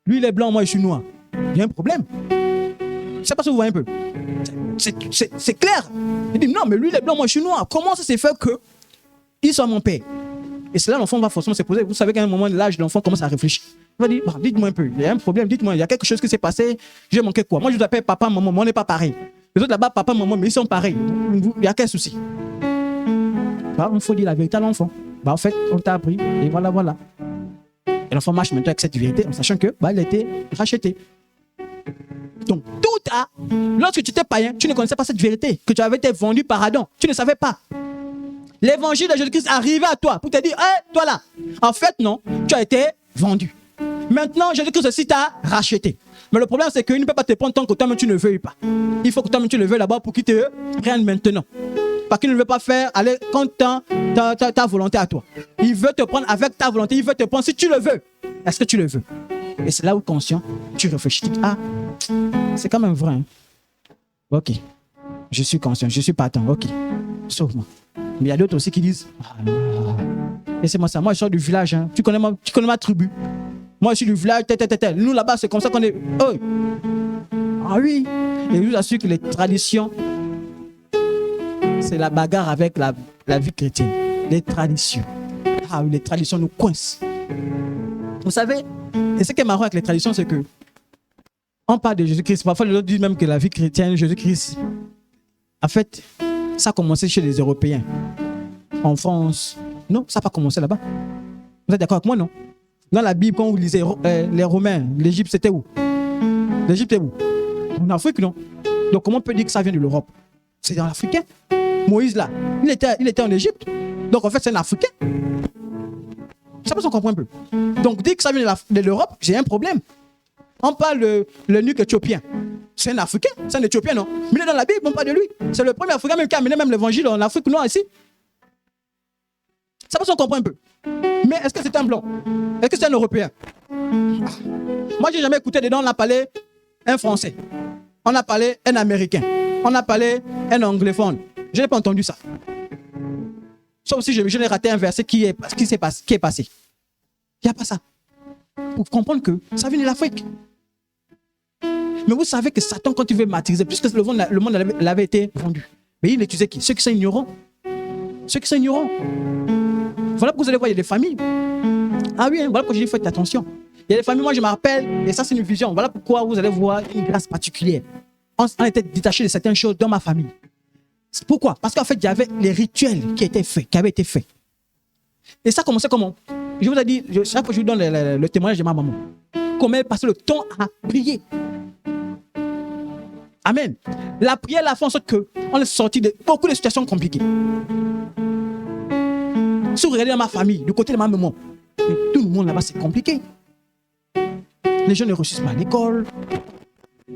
Lui, il est blanc, moi, je suis noir. Il y a un problème. Je ne sais pas si vous voyez un peu. C'est clair. Il dit, non, mais lui, il est blanc, moi, je suis noir. Comment ça s'est fait qu'il soit mon père? Et c'est là l'enfant va forcément se poser. Vous savez qu'à un moment, l'âge de l'enfant commence à réfléchir. Il va dire, bah, dites-moi un peu, il y a un problème, dites-moi, il y a quelque chose qui s'est passé, j'ai manqué quoi? Moi, je vous appelle papa, maman, moi, on n'est pas pareil. Les autres là-bas, papa, maman, mais ils sont pareils. Il n'y a qu'un souci. Bah, il faut dire la vérité à l'enfant. Bah, en fait, on t'a appris, et voilà, voilà. Et l'enfant marche maintenant avec cette vérité, en sachant que bah, il a été racheté. Donc, tout a. Lorsque tu étais païen, tu ne connaissais pas cette vérité, que tu avais été vendu par Adam. Tu ne savais pas. L'évangile de Jésus-Christ arrivait à toi pour te dire, hé, toi là. En fait, non, tu as été vendu. Maintenant, Jésus-Christ aussi t'a racheté. Mais le problème, c'est qu'il ne peut pas te prendre tant que toi-même tu ne veuilles pas. Il faut que toi-même tu le veuilles d'abord pour qu'il te prenne maintenant. Parce qu'il ne veut pas faire aller quand ta volonté à toi. Il veut te prendre avec ta volonté. Il veut te prendre si tu le veux. Est-ce que tu le veux? Et c'est là où, conscient, tu réfléchis. Ah, c'est quand même vrai. Hein? Ok. Je suis conscient. Je suis partant. Ok. Sauve-moi. Mais il y a d'autres aussi qui disent, laissez-moi ça. Moi, je sors du village. Hein. Tu connais ma tribu. Moi, je suis du village. Nous, là-bas, c'est comme ça qu'on est. Oh. Ah oui. Et je vous assure que les traditions, c'est la bagarre avec la vie chrétienne. Les traditions. Ah oui, les traditions nous coincent. Vous savez, et ce qui est marrant avec les traditions, c'est que On parle de Jésus-Christ. Parfois, les autres disent même que la vie chrétienne, Jésus-Christ, en fait, ça a commencé chez les Européens. En France. Non, ça n'a pas commencé là-bas. Vous êtes d'accord avec moi, non? Dans la Bible, quand vous lisez les Romains, l'Égypte, c'était où? L'Égypte est où? En Afrique, non? Donc, comment on peut dire que ça vient de l'Europe? C'est dans l'Africain. Moïse, là, il était en Égypte. Donc, en fait, c'est un Africain. Ça peut s'en comprendre un peu. Donc, dire que ça vient de l'Europe, j'ai un problème. On parle de l'eunuque éthiopien. C'est un Africain, c'est un Éthiopien, non? Mais il est dans la Bible, on parle de lui. C'est le premier Africain même qui a amené même l'évangile en Afrique noire ici. Ça peut s'en comprendre un peu. Mais est-ce que c'est un blanc? Est-ce que c'est un Européen? Moi, j'ai jamais écouté dedans, on a parlé un Français. On a parlé un Américain. On a parlé un anglophone. Je n'ai pas entendu ça. Sauf si je n'ai raté un verset qui est passé. Il n'y a pas ça. Pour comprendre que ça vient de l'Afrique. Mais vous savez que Satan, quand il veut martyriser, puisque le monde l'avait été vendu, mais il utilisait qui? Ceux qui sont ignorants. Ceux qui sont ignorants. Voilà pourquoi vous allez voir, il y a des familles. Ah oui, voilà pourquoi je dis faites attention. Il y a des familles, moi je me rappelle, et ça c'est une vision. Voilà pourquoi vous allez voir une grâce particulière. On était détaché de certaines choses dans ma famille. Pourquoi? Parce qu'en fait, il y avait les rituels qui avaient été faits. Et ça commençait comment? Je vous ai dit, chaque fois que je vous donne le témoignage de ma maman, comment elle passait le temps à prier. Amen. La prière a fait en sorte qu'on est sorti de beaucoup de situations compliquées. Si vous regardez dans ma famille, du côté de ma maman, tout le monde là-bas c'est compliqué. Les gens ne réussissent pas à l'école.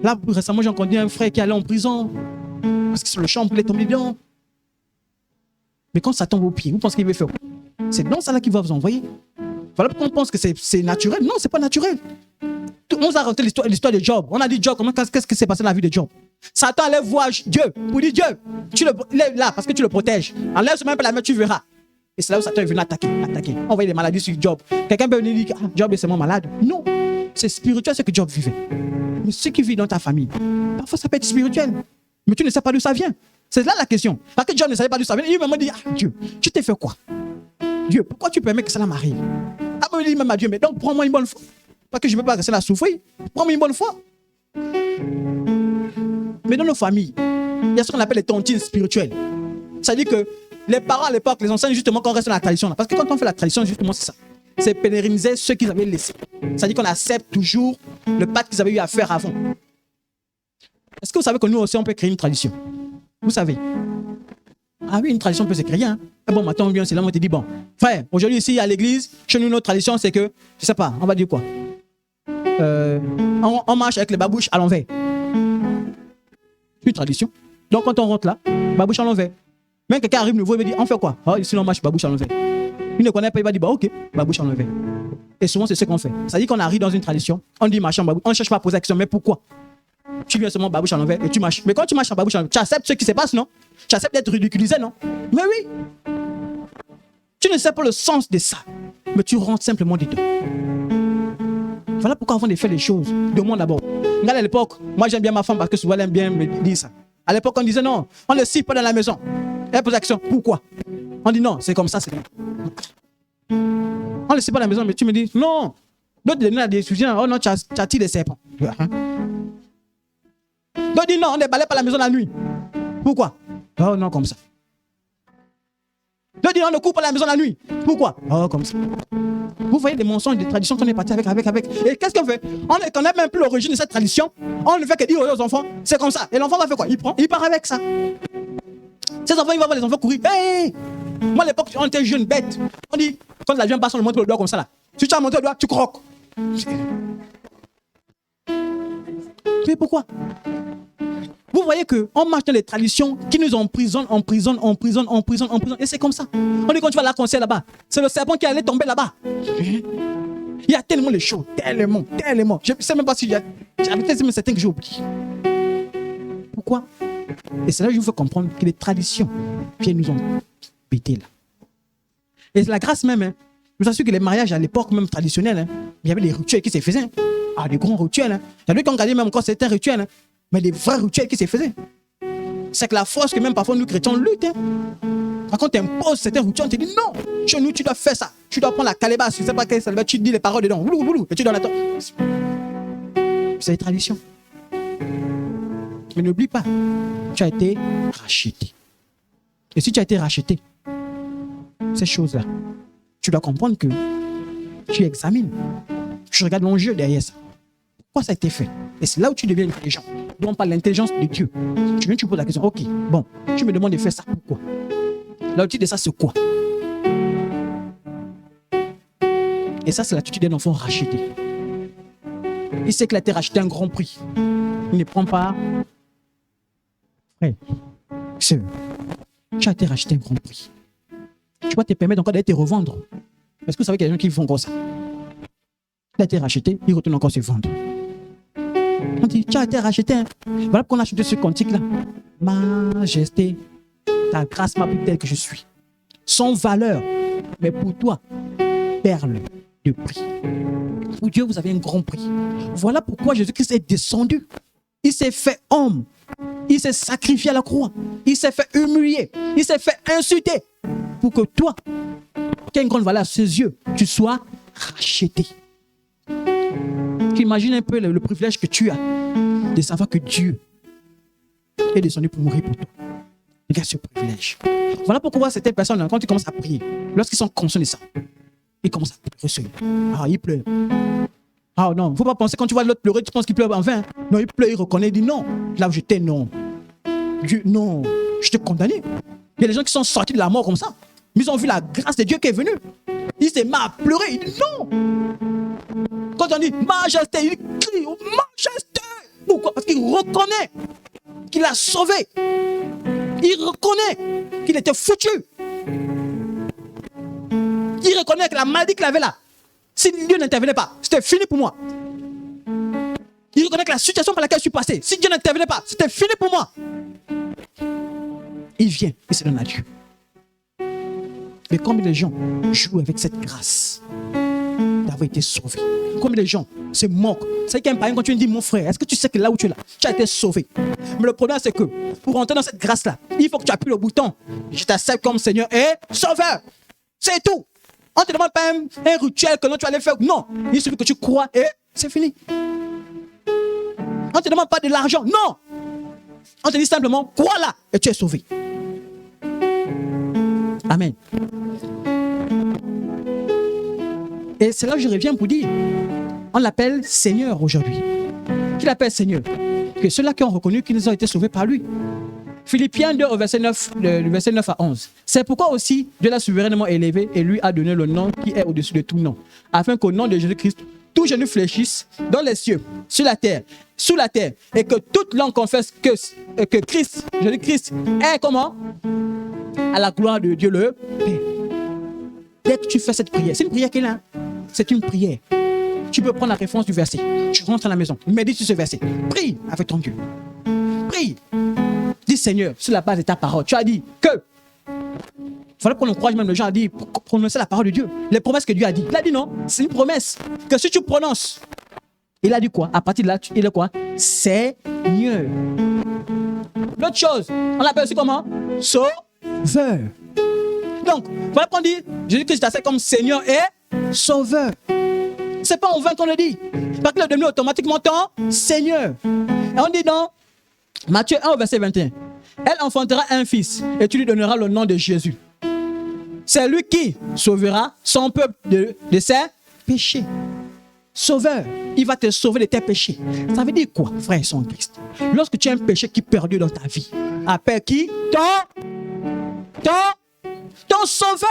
Là, récemment, j'ai entendu un frère qui allait en prison parce que sur le champ, il est tombé dedans. Mais quand ça tombe au pied, vous pensez qu'il va faire? C'est dans ça là qu'il va vous envoyer. Voilà pourquoi on pense que c'est naturel. Non, c'est pas naturel. On nous a raconté l'histoire de Job. On a dit Job, qu'est-ce qui s'est passé dans la vie de Job? Satan allait voir Dieu pour dire Dieu, il est là parce que tu le protèges. Enlève ce même peu la main, tu verras. Et c'est là où Satan est venu attaquer. Envoyer des maladies sur Job. Quelqu'un peut venir dire ah, Job est seulement malade. Non, c'est spirituel ce que Job vivait. Mais ce qui vit dans ta famille, parfois ça peut être spirituel. Mais tu ne sais pas d'où ça vient. C'est là la question. Parce que Job ne savait pas d'où ça vient. Il me dit ah, Dieu, tu t'es fait quoi? Dieu, pourquoi tu permets que cela m'arrive? Ah, il dit même à Dieu, mais donc prends-moi une bonne foi. Parce que je ne peux pas rester là à souffrir. Prends-moi une bonne foi. Mais dans nos familles, il y a ce qu'on appelle les tontines spirituelles. C'est-à-dire que les parents à l'époque les enseignent justement qu'on reste dans la tradition. Parce que quand on fait la tradition, justement, c'est ça. C'est pérenniser ce qu'ils avaient laissé. C'est-à-dire qu'on accepte toujours le pacte qu'ils avaient eu à faire avant. Est-ce que vous savez que nous aussi, on peut créer une tradition? Vous savez? Ah oui, une tradition peut se créer. Hein? Et bon, maintenant, bien, c'est là où on te dit, bon, frère, aujourd'hui, ici, à l'église, chez nous, notre tradition, c'est que, je sais pas, on va dire quoi? On marche avec les babouches à l'envers. C'est une tradition. Donc, quand on rentre là, babouche à l'envers. Même quelqu'un arrive nouveau, il me dit, on fait quoi? Oh, ici, on marche babouche à l'envers. Il ne connaît pas, il va dire, bah, ok, babouche à l'envers. Et souvent, c'est ce qu'on fait. C'est-à-dire qu'on arrive dans une tradition, on dit marcher en babouche, on ne cherche pas à poser la question, mais pourquoi? Tu viens seulement babouche à l'envers et tu marches. Mais quand tu marches en babouche à l'envers, tu acceptes ce qui se passe, non? Tu acceptes d'être ridiculisé, non? Mais oui. Tu ne sais pas le sens de ça, mais tu rentres simplement dedans. Voilà pourquoi avant de faire les choses, demande d'abord. Regarde à l'époque, moi j'aime bien ma femme parce que souvent elle aime bien me dire ça. À l'époque, on disait non, on ne le cite pas dans la maison. Elle pose la question, pourquoi? On dit non, c'est comme ça, c'est bien. On ne le cite pas dans la maison, mais tu me dis non. D'autres donnent la discussion, oh non, tu attires des serpents. D'autres disent non, on ne balaye pas la maison la nuit. Pourquoi? Oh non, comme ça. D'autres disent on ne coupe pas la maison la nuit. Pourquoi? Oh, comme ça. Vous voyez des mensonges, des traditions qu'on est parti avec. Et qu'est-ce qu'on fait? On ne connaît même plus l'origine de cette tradition. On ne fait que dire aux enfants, c'est comme ça. Et l'enfant va faire quoi? Il part avec ça. Ces enfants, ils vont voir les enfants courir. Hey! Moi, à l'époque, on était jeunes, bêtes. On dit, quand l'avion passe, on le montre le doigt comme ça là. Si tu as montré le doigt, tu croques. Mais pourquoi? Vous voyez qu'on marche dans les traditions qui nous emprisonnent. Et c'est comme ça. On dit quand tu vas à la concert là-bas, c'est le serpent qui allait tomber là-bas. Il y a tellement de choses, tellement. Je ne sais même pas si j'avais peut-être certains que j'ai oubliés. Pourquoi? Et c'est là que je vous fais comprendre que les traditions viennent nous embêter là. Et c'est la grâce même. Hein. Je vous assure que les mariages à l'époque même traditionnels, hein, il y avait des rituels qui se faisaient. Hein. Ah, des grands rituels. Hein. Il y avait qui ont gardé même encore certains rituels. Hein. Mais des vrais rituels qui se faisaient. C'est que la force que même parfois nous chrétiens luttons. Hein. Quand tu imposes certains rituels, on te dit non, chez nous tu dois faire ça. Tu dois prendre la calebasse, tu ne sais pas quelle calebasse, tu dis les paroles dedans. Et tu donnes la. C'est les traditions. Mais n'oublie pas, tu as été racheté. Et si tu as été racheté, ces choses-là, tu dois comprendre que tu examines. Tu regardes l'enjeu derrière ça. Pourquoi ça a été fait? Et c'est là où tu deviens intelligent. Donc on parle de l'intelligence de Dieu. Tu viens, tu poses la question, ok, bon, tu me demandes de faire ça, pourquoi? L'attitude de ça, c'est quoi? Et ça, c'est l'attitude d'un enfant racheté. Il sait qu'il a été racheté à un grand prix. Il ne prend pas. Frère, sœur, tu as été racheté à un grand prix. Tu vas te permettre encore d'aller te revendre. Parce que vous savez qu'il y a des gens qui font encore ça. Il a été racheté, il retourne encore se vendre. On dit, tu as été racheté. Hein? Voilà pourquoi on a acheté ce cantique-là. Majesté, ta grâce m'a pris tel que je suis. Sans valeur, mais pour toi, perle de prix. Pour Dieu, vous avez un grand prix. Voilà pourquoi Jésus-Christ est descendu. Il s'est fait homme. Il s'est sacrifié à la croix. Il s'est fait humilier. Il s'est fait insulter. Pour que toi, qui as une grande valeur à ses yeux, tu sois racheté. Tu imagines un peu le privilège que tu as de savoir que Dieu est descendu pour mourir pour toi. Regarde ce privilège. Voilà pourquoi certaines personnes, quand ils commencent à prier, lorsqu'ils sont conscients de ça, ils commencent à pleurer sur eux. Ah, ils pleurent. Ah non, il ne faut pas penser quand tu vois l'autre pleurer, tu penses qu'il pleure en vain. Non, il pleure, il reconnaît, il dit non. Là où j'étais, non. Dieu, non, je t'ai condamné. Il y a des gens qui sont sortis de la mort comme ça. Mais ils ont vu la grâce de Dieu qui est venue. Il s'est mis à pleurer, il dit non. Quand on dit majesté, il crie majesté. Pourquoi? Parce qu'il reconnaît qu'il a sauvé. Il reconnaît qu'il était foutu. Il reconnaît que la maladie qu'il avait là, si Dieu n'intervenait pas, c'était fini pour moi. Il reconnaît que la situation par laquelle je suis passé, si Dieu n'intervenait pas, c'était fini pour moi. Il vient et se donne à Dieu. Mais combien de gens jouent avec cette grâce d'avoir été sauvé? Combien de gens se moquent? C'est qu'il y a un païen quand tu lui dis, mon frère, est-ce que tu sais que là où tu es là, tu as été sauvé? Mais le problème, c'est que pour entrer dans cette grâce-là, il faut que tu appuies le bouton. Je t'accepte comme Seigneur et Sauveur. C'est tout. On ne te demande pas un rituel que non, tu allais faire. Non. Il suffit que tu crois et c'est fini. On ne te demande pas de l'argent. Non. On te dit simplement, crois là et tu es sauvé. Amen. Et c'est là que je reviens pour dire, on l'appelle Seigneur aujourd'hui. Qui l'appelle Seigneur? Que ceux-là qui ont reconnu qu'ils ont été sauvés par lui. Philippiens 2, au verset 9, le verset 9 à 11. C'est pourquoi aussi Dieu l'a souverainement élevé et lui a donné le nom qui est au-dessus de tout nom, afin qu'au nom de Jésus-Christ, tout genou fléchisse dans les cieux, sur la terre, sous la terre, et que toute langue confesse que Christ, Jésus-Christ, est comment? À la gloire de Dieu le Père. Dès que tu fais cette prière, c'est une prière qui est là. C'est une prière. Tu peux prendre la référence du verset. Tu rentres à la maison, médite sur ce verset. Prie avec ton Dieu. Prie. Dis Seigneur, sur la base de ta parole. Tu as dit que. Il fallait qu'on encourage même les gens à dire, prononcer la parole de Dieu. Les promesses que Dieu a dit. Il a dit non, c'est une promesse. Que si tu prononces, il a dit quoi? À partir de là, il est quoi? Seigneur. L'autre chose, on l'appelle aussi comment? Sauveur. Donc, voilà qu'on dit, Jésus-Christ est comme Seigneur et Sauveur. C'est pas en vain qu'on le dit. Parce qu'il est devenu automatiquement ton Seigneur. Et on dit dans Matthieu 1, verset 21. Elle enfantera un fils et tu lui donneras le nom de Jésus. C'est lui qui sauvera son peuple de ses péchés. Sauveur, il va te sauver de tes péchés. Ça veut dire quoi, frère en Christ? Lorsque tu as un péché qui perdure dans ta vie, appelle qui? Ton sauveur.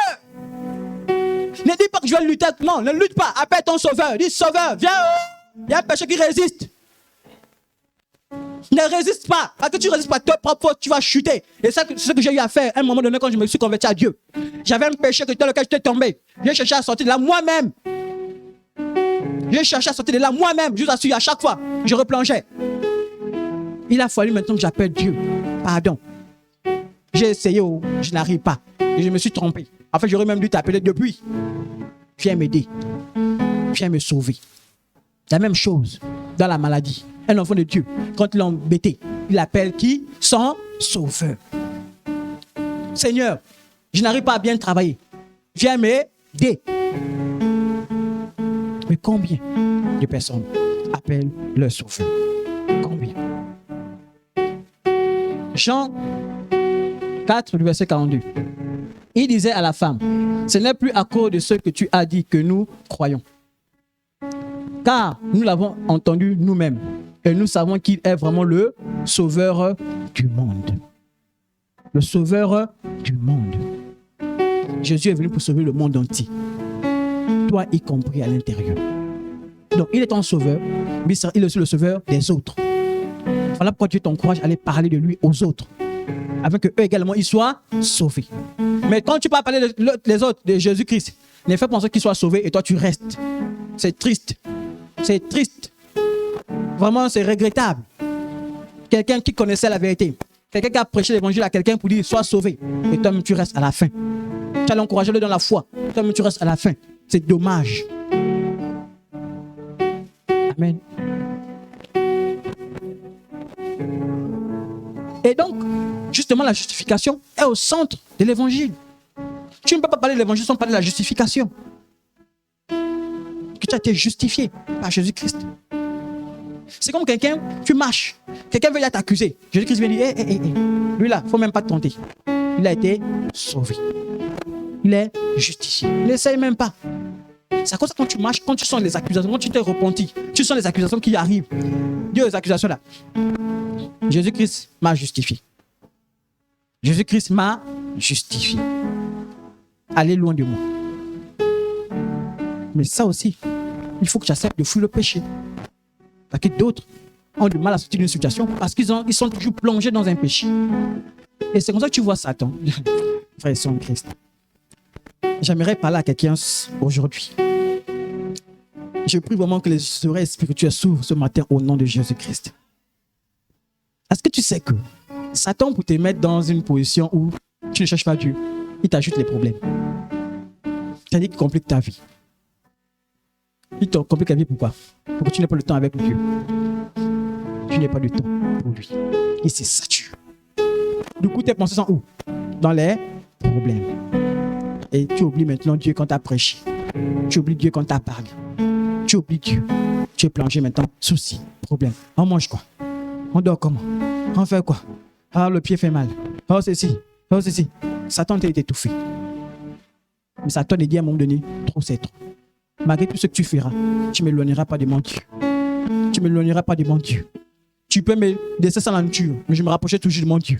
Ne dis pas que je vais lutter. Non, ne lutte pas. Appelle ton sauveur. Dis sauveur, viens. Il y a un péché qui résiste. Ne résiste pas. Parce que tu ne résistes pas, toi propre, tu vas chuter. Et c'est ce que j'ai eu à faire à un moment donné quand je me suis converti à Dieu. J'avais un péché dans lequel j'étais tombé. J'ai cherché à sortir de là moi-même. J'ai cherché à sortir de là moi-même. Je vous assure, à chaque fois, je replongeais. Il a fallu maintenant que j'appelle Dieu. Pardon. J'ai essayé, je n'arrive pas. Et je me suis trompé. En fait, j'aurais même dû t'appeler depuis. Viens m'aider. Viens me sauver. La même chose dans la maladie. Un enfant de Dieu, quand il est embêté, il appelle qui? Son sauveur. Seigneur, je n'arrive pas à bien travailler. Viens m'aider. Mais combien de personnes appellent leur sauveur? Combien? Jean 4, verset 42. Il disait à la femme, ce n'est plus à cause de ce que tu as dit que nous croyons. Car nous l'avons entendu nous-mêmes et nous savons qu'il est vraiment le sauveur du monde. Le sauveur du monde. Jésus est venu pour sauver le monde entier. Toi y compris à l'intérieur. Donc il est ton sauveur, mais il est aussi le sauveur des autres. Voilà pourquoi Dieu t'encourage à aller parler de lui aux autres. Afin qu'eux également ils soient sauvés. Mais quand tu vas parler des autres, de Jésus-Christ, ne fais pas en sorte qu'ils soient sauvés et toi tu restes. C'est triste. C'est triste. Vraiment, c'est regrettable. Quelqu'un qui connaissait la vérité, quelqu'un qui a prêché l'évangile à quelqu'un pour dire sois sauvé. Et toi-même tu restes à la fin. Tu as encouragé le dans la foi. Toi-même tu restes à la fin. C'est dommage. Amen. Et donc, justement, la justification est au centre de l'évangile. Tu ne peux pas parler de l'évangile sans parler de la justification. Que tu as été justifié par Jésus-Christ. C'est comme quelqu'un, tu marches, quelqu'un veut t'accuser. Jésus-Christ vient dire, lui là, il ne faut même pas te tenter. Il a été sauvé. Il est justifié. N'essaye même pas. C'est à cause que quand tu marches, quand tu sens les accusations, quand tu t'es repenti, tu sens les accusations qui arrivent. Dieu, les accusations là. Jésus-Christ m'a justifié. Jésus-Christ m'a justifié. Allez loin de moi. Mais ça aussi, il faut que tu acceptes de fuir le péché. Parce que d'autres ont du mal à sortir d'une situation parce qu'ils sont toujours plongés dans un péché. Et c'est comme ça que tu vois Satan. Frère et sœur en Christ. J'aimerais parler à quelqu'un aujourd'hui. Je prie vraiment que les oreilles spirituelles s'ouvrent ce matin au nom de Jésus-Christ. Est-ce que tu sais que Satan, pour te mettre dans une position où tu ne cherches pas Dieu, il t'ajoute les problèmes. C'est-à-dire qu'il complique ta vie. Il te complique la vie pourquoi? Pour que tu n'aies pas le temps avec Dieu. Tu n'aies pas de temps pour lui. Il se sature. Du coup, tes pensées sont où? Dans les problèmes. Et tu oublies maintenant Dieu quand tu as prêché. Tu oublies Dieu quand tu as parlé. Tu oublies Dieu. Tu es plongé maintenant. Souci, problème. On mange quoi? On dort comment? On fait quoi? Ah, le pied fait mal. Oh, ceci. Oh, ceci. Satan t'a étouffé. Mais Satan te dit à un moment donné, trop c'est trop. Malgré tout ce que tu feras, tu ne m'éloigneras pas de mon Dieu. Tu ne m'éloigneras pas de mon Dieu. Tu peux me laisser sans la nature, mais je me rapprocherai toujours de mon Dieu.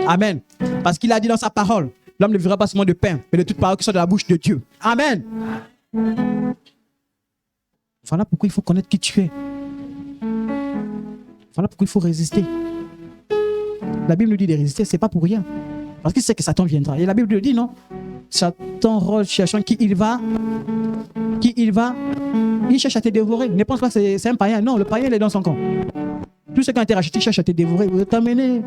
Amen. Parce qu'il a dit dans sa parole, l'homme ne vivra pas seulement de pain, mais de toute parole qui sort de la bouche de Dieu. Amen. Voilà pourquoi il faut connaître qui tu es. Voilà pourquoi il faut résister. La Bible nous dit de résister, ce n'est pas pour rien. Parce qu'il sait que Satan viendra. Et la Bible nous dit non. Satan rôde cherchant qui il va. Il cherche à te dévorer. Ne pense pas que c'est un païen. Non, le païen il est dans son camp. Tout ce qui a été racheté cherche à te dévorer. Il veut t'amener.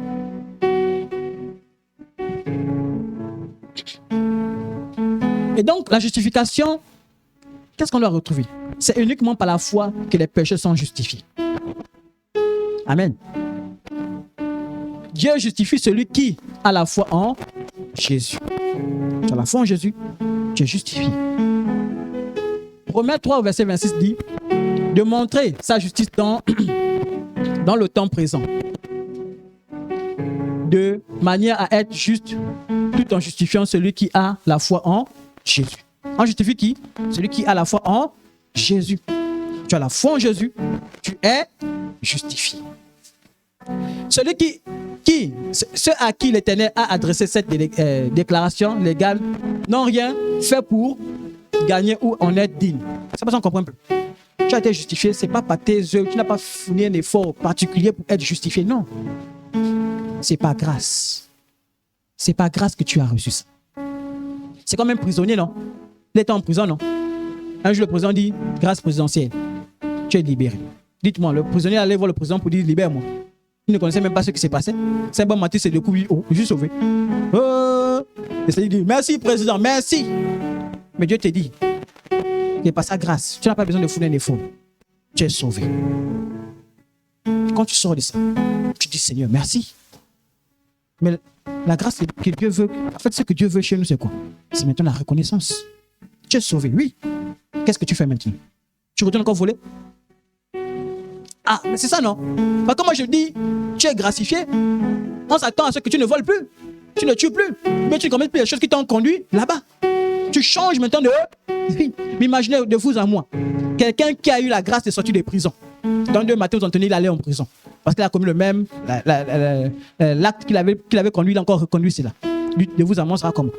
Et donc, la justification, qu'est-ce qu'on doit retrouver? C'est uniquement par la foi que les péchés sont justifiés. Amen. Dieu justifie celui qui a la foi en Jésus. Tu as la foi en Jésus, tu es justifié. Romains 3, verset 26 dit de montrer sa justice dans le temps présent, de manière à être juste tout en justifiant celui qui a la foi en Jésus. On justifie qui? Celui qui a la foi en Jésus. Tu as la foi en Jésus, tu es justifié. Celui ceux à qui l'Éternel a adressé cette déclaration légale n'ont rien fait pour gagner ou en être digne. C'est pas ça qu'on comprend un peu. Tu as été justifié, ce n'est pas par tes œuvres, tu n'as pas fourni un effort particulier pour être justifié, non. C'est par grâce. C'est par grâce que tu as reçu ça. C'est comme un prisonnier, non? Il était en prison, non? Un jour, le président dit, grâce présidentielle, tu es libéré. Dites-moi, le prisonnier allait voir le président pour dire, libère-moi. Il ne connaissait même pas ce qui s'est passé. C'est un bon matin, c'est de coup, je suis sauvé. Et ça dit, merci président, merci. Mais Dieu te dit, il est par sa grâce. Tu n'as pas besoin de fournir un effort. Tu es sauvé. Quand tu sors de ça, tu dis, Seigneur, merci. Mais la grâce que Dieu veut, en fait, ce que Dieu veut chez nous, c'est quoi? C'est maintenant la reconnaissance. Tu es sauvé, oui. Qu'est-ce que tu fais maintenant? Tu retournes encore voler? Ah, mais c'est ça, non? Parce que moi, je dis, tu es gracifié, on s'attend à ce que tu ne voles plus, tu ne tues plus, mais tu ne commets plus les choses qui t'ont conduit là-bas. Tu changes maintenant de vie. Mais imaginez de vous à moi, quelqu'un qui a eu la grâce de sortir de prison. Dans 2 Matthieu, vous entendez, il allait en prison. Parce qu'il a commis le même, l'acte qu'il avait conduit, il a encore reconduit cela. De vous à moi, ça sera comment?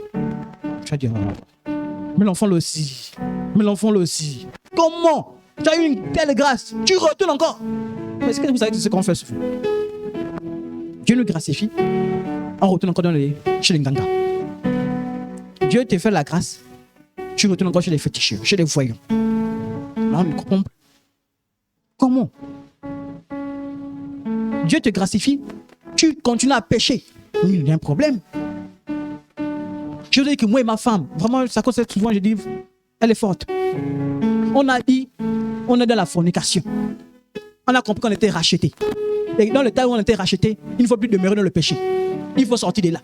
Tu vas dire, mais l'enfant là aussi, Comment? Tu as eu une telle grâce, tu retournes encore. Mais est-ce que vous savez ce qu'on fait souvent? Dieu nous gracifie, on retourne encore chez les Nganga. Dieu te fait la grâce, tu retournes encore chez les féticheurs, chez les voyants. Non, on ne comprend pas. Comment? Dieu te gracifie, tu continues à pécher. Il y a un problème. Je veux dire que moi et ma femme, vraiment, ça cause souvent, je dis, elle est forte. On a dit, on est dans la fornication. On a compris qu'on était rachetés. Et dans le temps où on était rachetés, il ne faut plus demeurer dans le péché. Il faut sortir de là.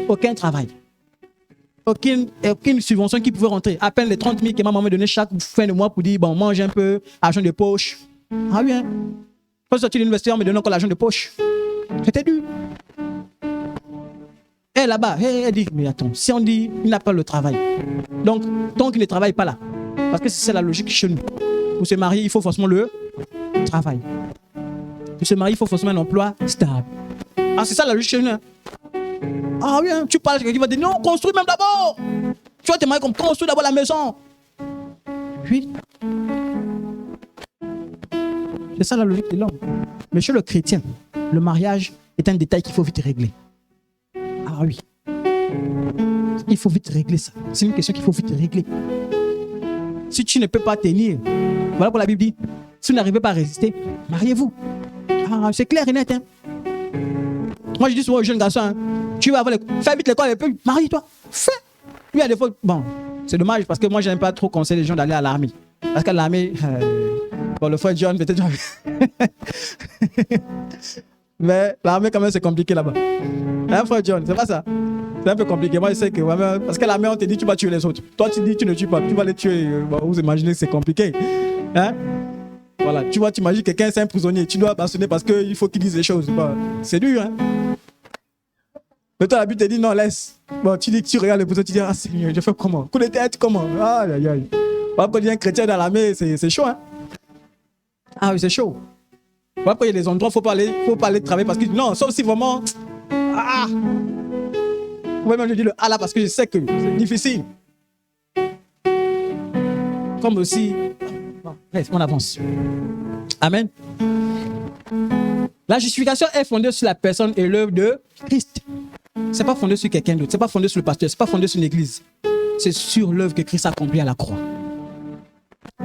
Aucun travail. Aucune subvention qui pouvait rentrer. À peine les 30 000 que ma maman me donnait chaque fin de mois pour dire, bon, mange un peu, argent de poche. Ah oui, hein. Quand je suis sorti de l'université, on me donnait encore l'argent de poche. C'était dur. Et là-bas, elle dit, mais attends, si on dit, il n'a pas le travail. Donc, tant qu'il ne travaille pas là, parce que c'est la logique chez nous. Pour se marier, il faut forcément le travail. Pour se marier, il faut forcément un emploi stable. Ah, c'est ça la logique chez nous. Hein? Ah oui, hein? Tu parles, quelqu'un qui va dire, non, construis même d'abord. Tu vas te marier comme construis d'abord la maison. Oui. C'est ça la logique de l'homme. Mais chez le chrétien, le mariage est un détail qu'il faut vite régler. Ah oui. Il faut vite régler ça. C'est une question qu'il faut vite régler. Si tu ne peux pas tenir, voilà pour la Bible dit, si vous n'arrivez pas à résister, mariez-vous. Ah, c'est clair et net. Hein? Moi, je dis souvent aux jeunes garçons, hein, tu vas fais vite l'école et puis marie-toi. Fais. Il y a des fois, bon, c'est dommage parce que moi, je n'aime pas trop conseiller les gens d'aller à l'armée. Parce qu'à l'armée, bon, le frère John, peut-être. Mais l'armée, quand même, c'est compliqué là-bas. Hein, frère John, c'est pas ça. C'est un peu compliqué. Moi, je sais que. Parce qu'à l'armée, on te dit, tu vas tuer les autres. Toi, tu dis, tu ne tues pas. Tu vas les tuer. Bon, vous imaginez que c'est compliqué. Hein? Voilà. Tu vois, tu imagines quelqu'un, c'est un prisonnier. Tu dois bastonner parce qu'il faut qu'il dise les choses. Bon, c'est dur, hein? Mais toi, la Bible te dit, non, laisse. Bon, tu dis, tu regardes le prisonnier, tu dis, ah, Seigneur, je fais comment? Coup de tête, comment? Aïe, aïe, aïe. Quand il y a un chrétien dans l'armée, c'est chaud, hein? Ah oui, c'est chaud. Après, il y a des endroits, il ne faut pas aller travailler parce que non, sauf si vraiment. Ah! Ouais, même je dis le ah là parce que je sais que c'est difficile. Comme aussi. Bon, bref, on avance. Amen. La justification est fondée sur la personne et l'œuvre de Christ. Ce n'est pas fondé sur quelqu'un d'autre, ce n'est pas fondé sur le pasteur, ce n'est pas fondé sur l'église. C'est sur l'œuvre que Christ a accomplie à la croix.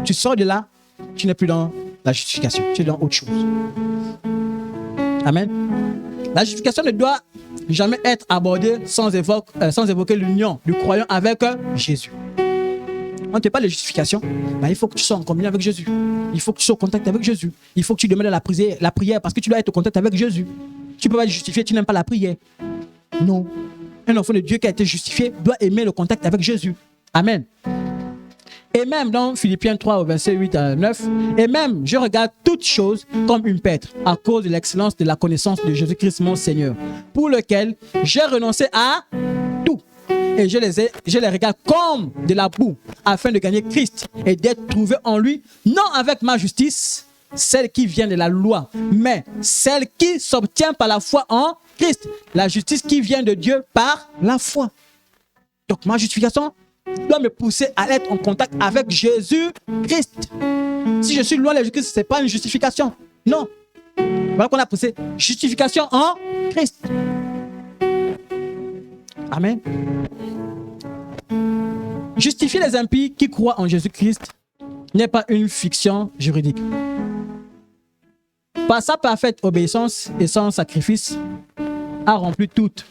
Tu sors de là, tu n'es plus dans la justification, tu es dans autre chose. Amen. La justification ne doit jamais être abordée sans évoquer l'union du croyant avec Jésus. On ne te parle de justification, bah, il faut que tu sois en communion avec Jésus. Il faut que tu sois en contact avec Jésus. Il faut que tu demandes la prière parce que tu dois être en contact avec Jésus. Tu ne peux pas être justifié, tu n'aimes pas la prière. Non. Un enfant de Dieu qui a été justifié doit aimer le contact avec Jésus. Amen. Et même dans Philippiens 3 au verset 8 à 9, et même je regarde toutes choses comme une perte à cause de l'excellence de la connaissance de Jésus-Christ mon Seigneur, pour lequel j'ai renoncé à tout. Et je les regarde comme de la boue, afin de gagner Christ et d'être trouvé en lui, non avec ma justice, celle qui vient de la loi, mais celle qui s'obtient par la foi en Christ, la justice qui vient de Dieu par la foi. Donc ma justification doit me pousser à être en contact avec Jésus-Christ. Si je suis loin de Jésus-Christ, ce n'est pas une justification. Non. Voilà qu'on a poussé. Justification en Christ. Amen. Justifier les impies qui croient en Jésus-Christ n'est pas une fiction juridique. Par sa parfaite obéissance et sans sacrifice, a rempli toutes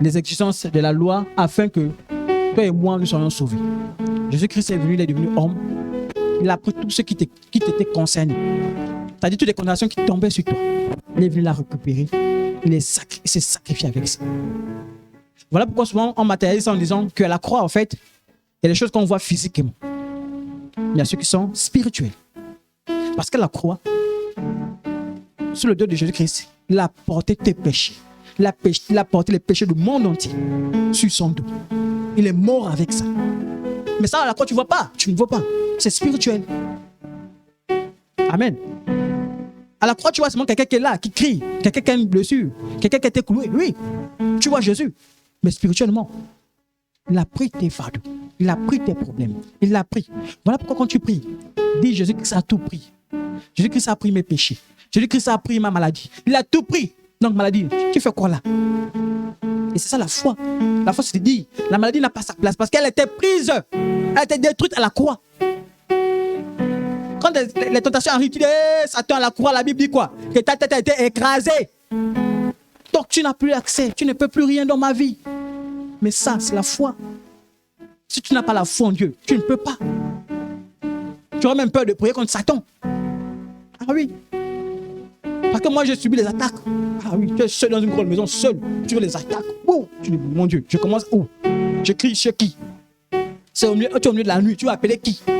les exigences de la loi afin que toi et moi nous soyons sauvés. Jésus-Christ est venu, il est devenu homme. Il a pris tout ce qui t'était concerné. C'est-à-dire toutes les condamnations qui tombaient sur toi. Il est venu la récupérer. Il s'est sacrifié avec ça. Voilà pourquoi souvent on matérialise en disant qu'à la croix, en fait, il y a des choses qu'on voit physiquement. Il y a ceux qui sont spirituels. Parce qu'à la croix, sur le dos de Jésus-Christ. Il a porté tes péchés. Il a porté les péchés du monde entier sur son dos. Il est mort avec ça. Mais ça, à la croix, tu ne vois pas. Tu ne vois pas. C'est spirituel. Amen. À la croix, tu vois seulement quelqu'un qui est là, qui crie. Quelqu'un qui a une blessure. Quelqu'un qui a été cloué. Oui. Tu vois Jésus. Mais spirituellement, il a pris tes fardeaux. Il a pris tes problèmes. Il l'a pris. Voilà pourquoi quand tu pries, dis Jésus-Christ a tout pris. Jésus-Christ a pris mes péchés. Jésus-Christ a pris ma maladie. Il a tout pris. Donc, maladie, tu fais quoi là? Et c'est ça la foi. La foi, c'est de dire, la maladie n'a pas sa place parce qu'elle était prise. Elle était détruite à la croix. Quand les tentations arrivent, tu dis, Satan à la croix, la Bible dit quoi? Que ta tête a été écrasée. Donc, tu n'as plus accès. Tu ne peux plus rien dans ma vie. Mais ça, c'est la foi. Si tu n'as pas la foi en Dieu, tu ne peux pas. Tu auras même peur de prier contre Satan. Ah oui. Parce que moi, j'ai subi les attaques. Ah oui, tu es seul dans une grande maison, seul. Tu veux les attaques. Oh, tu dis, mon Dieu, je commence où? Je crie chez qui? Tu es au milieu de la nuit, tu vas appeler qui? Tu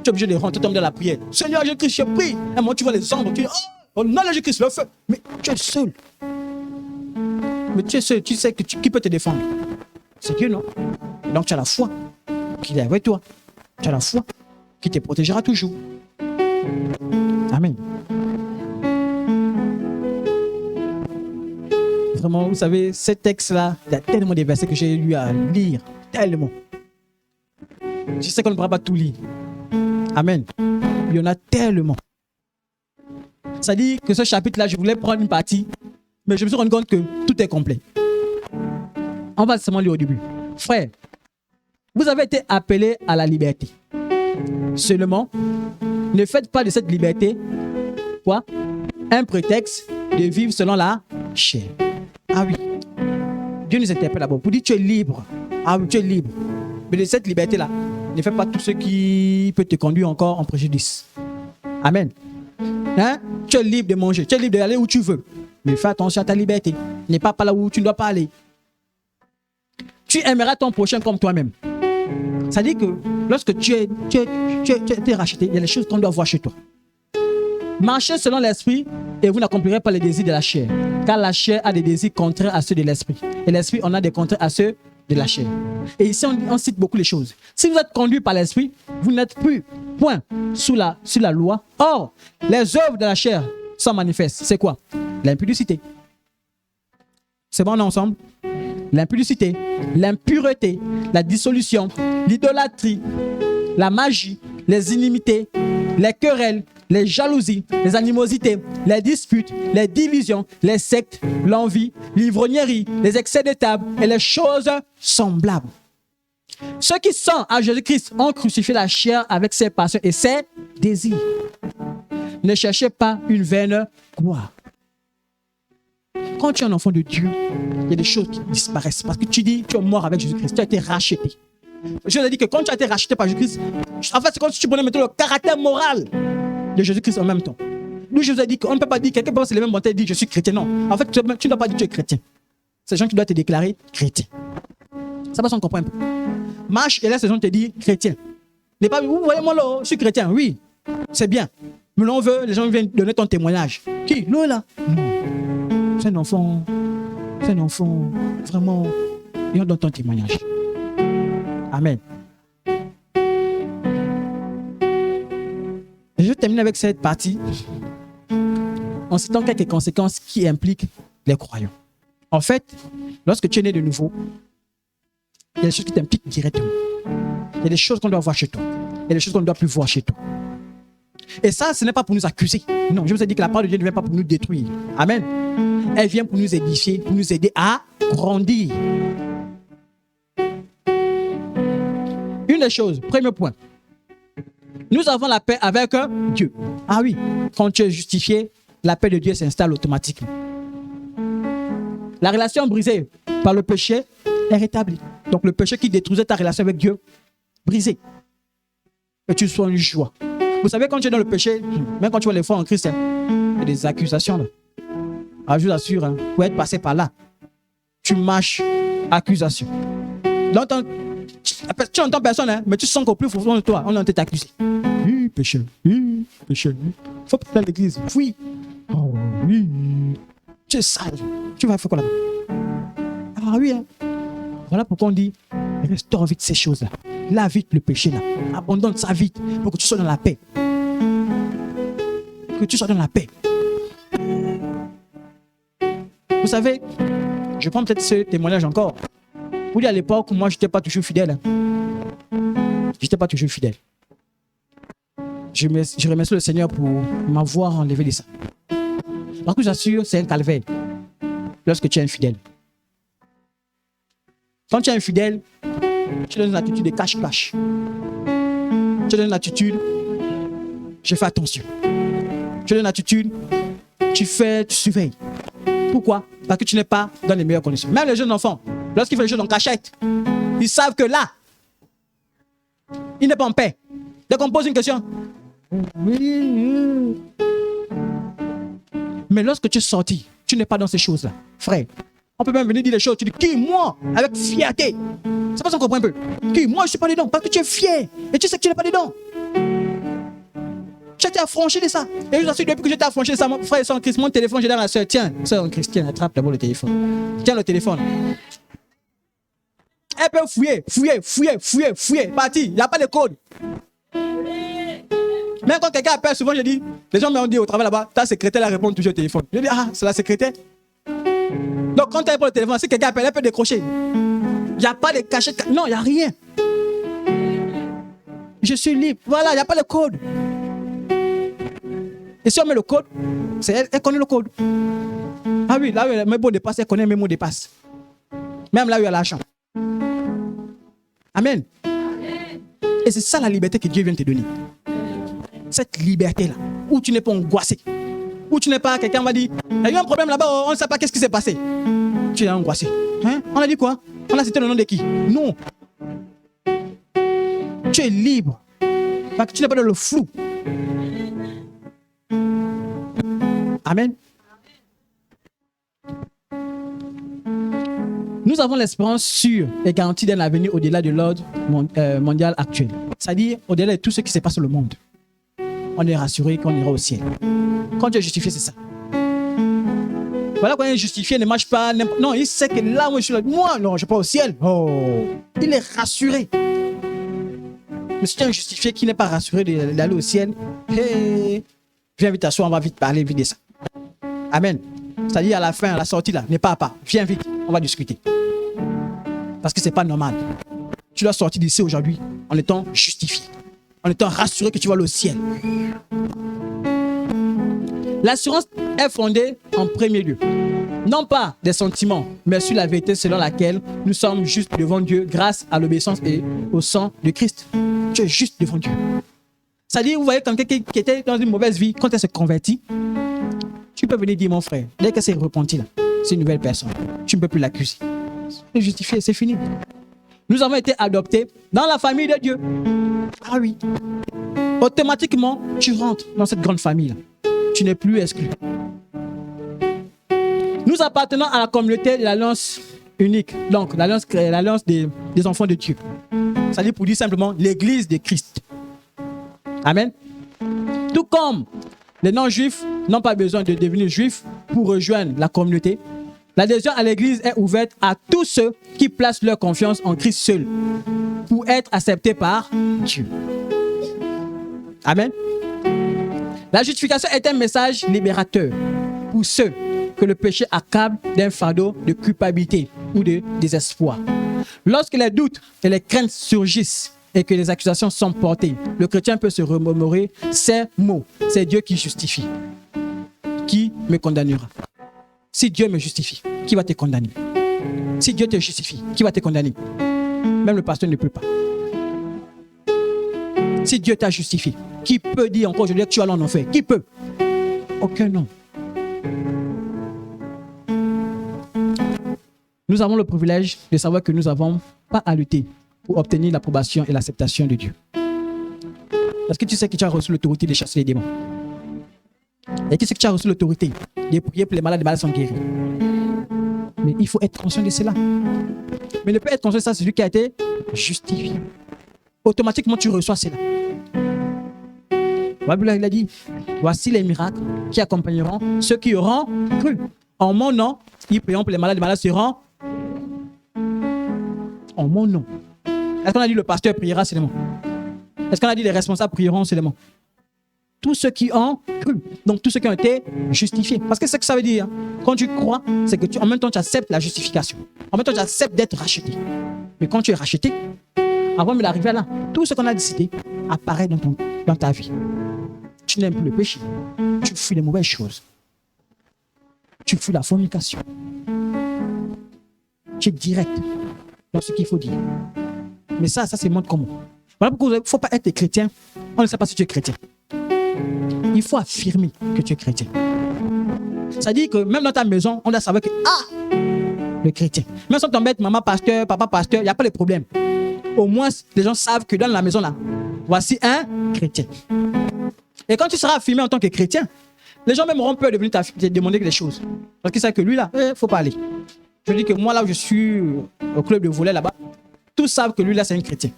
es obligé de rentrer dans la prière. Seigneur, je crie, je prie. Et moi, tu vois les ombres, tu dis, oh non, je crie, le feu. Mais tu es seul. Mais tu es seul, tu sais que qui peut te défendre? C'est Dieu, non? Et donc, tu as la foi qu'il est avec toi. Tu as la foi qui te protégera toujours. Amen. Vraiment, vous savez, ce texte-là, il y a tellement de versets que j'ai eu à lire. Tellement. Je sais qu'on ne pourra pas tout lire. Amen. Il y en a tellement. Ça dit que ce chapitre-là, je voulais prendre une partie, mais je me suis rendu compte que tout est complet. On va seulement lire au début. Frère, vous avez été appelés à la liberté. Seulement, ne faites pas de cette liberté, quoi? Un prétexte de vivre selon la chair. Ah oui. Dieu nous interpelle d'abord pour dire tu es libre. Ah oui, tu es libre. Mais de cette liberté-là, ne fais pas tout ce qui peut te conduire encore en préjudice. Amen. Hein? Tu es libre de manger, tu es libre d'aller où tu veux. Mais fais attention à ta liberté. N'es pas là où tu ne dois pas aller. Tu aimeras ton prochain comme toi-même. Ça dit que lorsque tu es racheté, il y a des choses qu'on doit voir chez toi. Marchez selon l'esprit et vous n'accomplirez pas les désirs de la chair. Car la chair a des désirs contraires à ceux de l'esprit. Et l'esprit en a des contraires à ceux de la chair. Et ici, on cite beaucoup les choses. Si vous êtes conduit par l'esprit, vous n'êtes plus point sous la loi. Or, les œuvres de la chair sont manifestes. C'est quoi? L'impudicité. C'est bon, on est ensemble? L'impudicité, l'impureté, la dissolution, l'idolâtrie, la magie, les inimités, les querelles, les jalousies, les animosités, les disputes, les divisions, les sectes, l'envie, l'ivrognerie, les excès de table et les choses semblables. Ceux qui sont à Jésus-Christ ont crucifié la chair avec ses passions et ses désirs. Ne cherchez pas une vaine gloire. Quand tu es un enfant de Dieu, il y a des choses qui disparaissent parce que tu dis tu es mort avec Jésus-Christ, tu as été racheté. Je vous ai dit que quand tu as été racheté par Jésus-Christ, en fait, c'est comme si tu prenais maintenant le caractère moral de Jésus-Christ en même temps. Nous, je vous ai dit qu'on ne peut pas dire, quelqu'un peut se lever le matin et dire je suis chrétien. Non, en fait, tu ne dois pas dire que tu es chrétien. C'est les gens qui doivent te déclarer chrétien. Ça passe, on comprend un peu. Marche et laisse les gens te dire chrétien. N'est pas, vous voyez moi là, je suis chrétien, oui, c'est bien. Mais là, on veut, les gens viennent donner ton témoignage. Qui? Nous là? Non. C'est un enfant, vraiment, et on donne ton témoignage. Amen. Et je termine avec cette partie en citant quelques conséquences qui impliquent les croyants. En fait, lorsque tu es né de nouveau, il y a des choses qui t'impliquent directement. Il y a des choses qu'on doit voir chez toi. Il y a des choses qu'on ne doit plus voir chez toi. Et ça, ce n'est pas pour nous accuser. Non, je vous ai dit que la parole de Dieu ne vient pas pour nous détruire. Amen. Elle vient pour nous édifier, pour nous aider à grandir. Une des choses, premier point. Nous avons la paix avec Dieu. Ah oui, quand tu es justifié, la paix de Dieu s'installe automatiquement. La relation brisée par le péché est rétablie. Donc le péché qui détruisait ta relation avec Dieu, brisé. Et tu sois une joie. Vous savez, quand tu es dans le péché, même quand tu vois les foi en Christ, il y a des accusations là. Ah, je vous assure, pour être passé par là, tu marches accusation. Donc, tu n'entends personne, mais tu sens qu'au plus profond de toi, on est en train de t'accuser. péché. Oui, péché. Faut pas aller à l'église. Oui. Oh, oui. Tu es sale. Tu vas faire quoi là-bas? Ah oui, hein. Voilà pourquoi on dit, restaure vite ces choses-là. Lave vite le péché là. Abandonne ça vite pour que tu sois dans la paix. Que tu sois dans la paix. Vous savez, je prends peut-être ce témoignage encore. Vous dites à l'époque, moi, je n'étais pas toujours fidèle. Je n'étais pas toujours fidèle. Je remercie le Seigneur pour m'avoir enlevé de ça. Parce que j'assure, c'est un calvaire lorsque tu es infidèle. Quand tu es infidèle, tu as une attitude de cache-cache. Tu as une attitude, je fais attention. Tu as une attitude, tu surveilles. Pourquoi? Parce que tu n'es pas dans les meilleures conditions. Même les jeunes enfants, lorsqu'ils font les choses en cachette, ils savent que là, il n'est pas en paix. Dès qu'on pose une question, oui. Mais lorsque tu es sorti, tu n'es pas dans ces choses-là. Frère, on peut même venir dire les choses, tu dis, qui, moi? Avec fierté. C'est pas ça qu'on comprend un peu. Qui, moi, je ne suis pas dedans. Parce que tu es fier. Et tu sais que tu n'es pas dedans. Tu été affranchi de ça. Et je vous assure, depuis que j'étais affranchi de ça, mon frère, son Christ, mon téléphone, j'ai dit à ma soeur, tiens, soeur en Christ, tiens, attrape d'abord le téléphone. Tiens le téléphone. Elle peut fouiller. Parti, il n'y a pas de code. Même quand quelqu'un appelle, souvent je dis, les gens m'ont dit au travail là-bas, ta secrétaire elle répond toujours au téléphone. Je dis, ah, c'est la secrétaire. Donc quand elle répond au téléphone, si quelqu'un appelle, elle peut décrocher. Il n'y a pas de cachette. Non, il n'y a rien. Je suis libre. Voilà, il n'y a pas de code. Et si on met le code, c'est elle connaît le code. Ah oui, là où mes mots de passe, elle connaît mes mots de passe. Même là où il y a l'argent. Amen. Et c'est ça la liberté que Dieu vient te donner. Cette liberté-là, où tu n'es pas angoissé. Où tu n'es pas, quelqu'un va dire, il y a eu un problème là-bas, on ne sait pas qu'est-ce qui s'est passé. Tu es angoissé. Hein? On a dit quoi? On a cité le nom de qui? Non. Tu es libre. Parce que tu n'es pas dans le flou. Amen. Nous avons l'espérance sûre et garantie d'un avenir au-delà de l'ordre mondial actuel. C'est-à-dire au-delà de tout ce qui se passe dans le monde. On est rassuré qu'on ira au ciel. Quand Dieu est justifié, c'est ça. Voilà, quand il est justifié, il ne marche pas. Non, il sait que là où je suis là, moi, non, je ne vais pas au ciel. Oh, il est rassuré. Mais si tu es un justifié qui n'est pas rassuré d'aller au ciel, hey, viens vite t'asseoir, on va vite parler vite de ça. Amen. C'est-à-dire à la fin, à la sortie là, n'est pas à pas. Viens vite, on va discuter. Parce que ce n'est pas normal. Tu dois sortir d'ici aujourd'hui en étant justifié, en étant rassuré que tu vas aller au ciel. L'assurance est fondée en premier lieu, non pas des sentiments, mais sur la vérité selon laquelle nous sommes justes devant Dieu grâce à l'obéissance et au sang de Christ. Tu es juste devant Dieu. C'est-à-dire, vous voyez, quand quelqu'un qui était dans une mauvaise vie, quand elle se convertit, tu peux venir dire, mon frère, dès qu'elle s'est repentie là, c'est une nouvelle personne. Tu ne peux plus l'accuser. C'est justifié, c'est fini. Nous avons été adoptés dans la famille de Dieu. Ah oui. Automatiquement, tu rentres dans cette grande famille-là. Tu n'es plus exclu. Nous appartenons à la communauté de l'alliance unique. Donc, l'alliance des enfants de Dieu. C'est-à-dire pour dire simplement l'église de Christ. Amen. Tout comme les non-juifs n'ont pas besoin de devenir juifs pour rejoindre la communauté, l'adhésion à l'église est ouverte à tous ceux qui placent leur confiance en Christ seul pour être acceptés par Dieu. Amen. La justification est un message libérateur pour ceux que le péché accable d'un fardeau de culpabilité ou de désespoir. Lorsque les doutes et les craintes surgissent et que les accusations sont portées, le chrétien peut se remémorer ces mots. C'est Dieu qui justifie. Qui me condamnera? Si Dieu me justifie, qui va te condamner? Si Dieu te justifie, qui va te condamner? Même le pasteur ne peut pas. Si Dieu t'a justifié, qui peut dire encore aujourd'hui que tu vas aller en enfer? Qui peut? Aucun homme. Nous avons le privilège de savoir que nous n'avons pas à lutter pour obtenir l'approbation et l'acceptation de Dieu. Parce que tu sais que tu as reçu l'autorité de chasser les démons. Et tu sais que tu as reçu l'autorité de prier pour les malades sont guéris. Mais il faut être conscient de cela. Mais ne peut être conscient de ça, c'est celui qui a été justifié. Automatiquement, tu reçois cela. La Bible, il a dit, voici les miracles qui accompagneront ceux qui auront cru. En mon nom, ils prieront pour les malades seront en mon nom. Est-ce qu'on a dit le pasteur priera seulement? Est-ce qu'on a dit les responsables prieront seulement? Tous ceux qui ont cru, donc tous ceux qui ont été justifiés. Parce que c'est ce que ça veut dire. Hein. Quand tu crois, c'est que en même temps tu acceptes la justification. En même temps tu acceptes d'être racheté. Mais quand tu es racheté, avant de l'arriver là, tout ce qu'on a décidé apparaît dans ta vie. Tu n'aimes plus le péché. Tu fuis les mauvaises choses. Tu fuis la fornication. Tu es direct dans ce qu'il faut dire. Mais ça se montre comment. Voilà pourquoi il ne faut pas être chrétien. On ne sait pas si tu es chrétien. Il faut affirmer que tu es chrétien. Ça dit que même dans ta maison, on doit savoir que le chrétien. Même si on t'embête, maman pasteur, papa pasteur, il n'y a pas de problème. Au moins, les gens savent que dans la maison là, voici un chrétien. Et quand tu seras affirmé en tant que chrétien, les gens même auront peur de venir te demander des choses. Parce qu'ils savent que lui là, il ne faut pas aller. Je dis que moi là où je suis au club de volley là-bas, tous savent que lui là c'est un chrétien.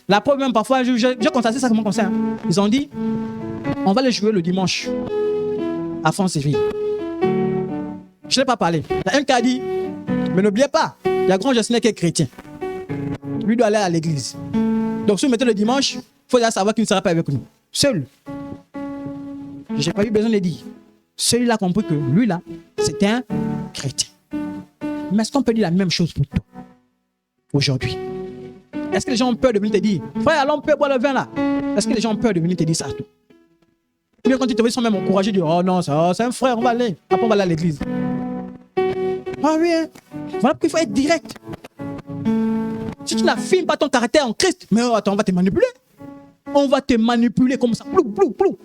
La preuve même parfois, j'ai constaté ça comme conseil. Hein. Ils ont dit, on va les jouer le dimanche à Franceville. Je n'ai pas parlé. Il y a un qui a dit, mais n'oubliez pas, il y a grand Jessinek qui est chrétien. Lui doit aller à l'église. Donc si vous mettez le dimanche, il faut déjà savoir qu'il ne sera pas avec nous. Seul. Je n'ai pas eu besoin de dire. Celui-là a compris que lui là, c'est un chrétien. Mais est-ce qu'on peut dire la même chose pour toi aujourd'hui? Est-ce que les gens ont peur de venir te dire, frère, allons peut boire le vin là? Est-ce que les gens ont peur de venir te dire ça? Ou bien quand ils te voient, ils sont même encouragés de dire, oh non, c'est un frère, on va aller. Après, on va aller à l'église. Ah oui, hein? Voilà pourquoi il faut être direct. Si tu n'affirmes pas ton caractère en Christ, mais attends, on va te manipuler. On va te manipuler comme ça. Plou, plou, plou.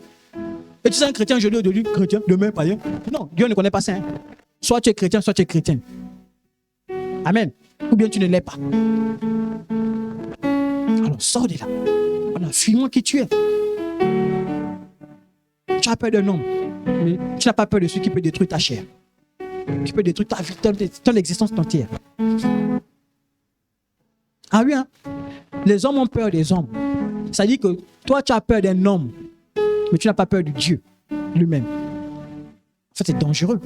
Et tu es un chrétien aujourd'hui, chrétien, demain, païen. Non, Dieu ne connaît pas ça. Hein? Soit tu es chrétien, soit tu es chrétien. Amen. Ou bien tu ne l'es pas. Alors sors de là. En affirmant qui tu es. Tu as peur d'un homme, mais tu n'as pas peur de celui qui peut détruire ta chair. Qui peut détruire ta vie, ton existence entière. Ah oui, hein? Les hommes ont peur des hommes. Ça dit que toi, tu as peur d'un homme, mais tu n'as pas peur de Dieu lui-même. En fait, c'est dangereux.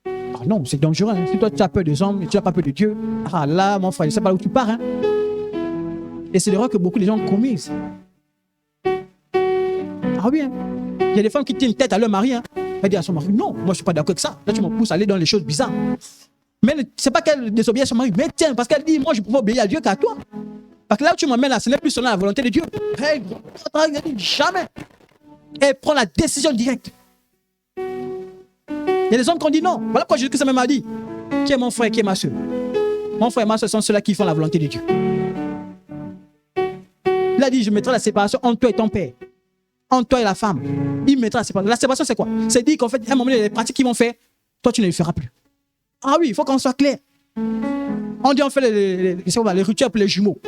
Ah non, c'est dangereux. Hein? Si toi, tu as peur des hommes et tu n'as pas peur de Dieu, ah là, mon frère, je ne sais pas où tu pars. Hein? Et c'est l'erreur que beaucoup de gens commettent. Ah oui, hein? Il y a des femmes qui tiennent tête à leur mari. Hein? Elle dit à son mari, non, moi je ne suis pas d'accord avec ça. Là, tu me pousses à aller dans les choses bizarres. Mais ce n'est pas qu'elle désobéit à son mari, mais tiens, parce qu'elle dit, moi je peux obéir à Dieu qu'à toi. Parce que là où tu m'emmènes là, ce n'est plus selon la volonté de Dieu. Hey, jamais. Elle prend la décision directe. Il y a des hommes qui ont dit non. Voilà pourquoi Jésus-Christ même a dit, qui est mon frère, qui est ma soeur? Mon frère et ma soeur sont ceux-là qui font la volonté de Dieu. Il a dit, je mettrai la séparation entre toi et ton père. Entre toi et la femme. Il mettra la séparation. La séparation, c'est quoi? C'est dire qu'en fait, à un moment, il y a des pratiques qu'ils vont faire. Toi, tu ne les feras plus. Ah oui, il faut qu'on soit clair. On dit, on fait les rituels pour les jumeaux.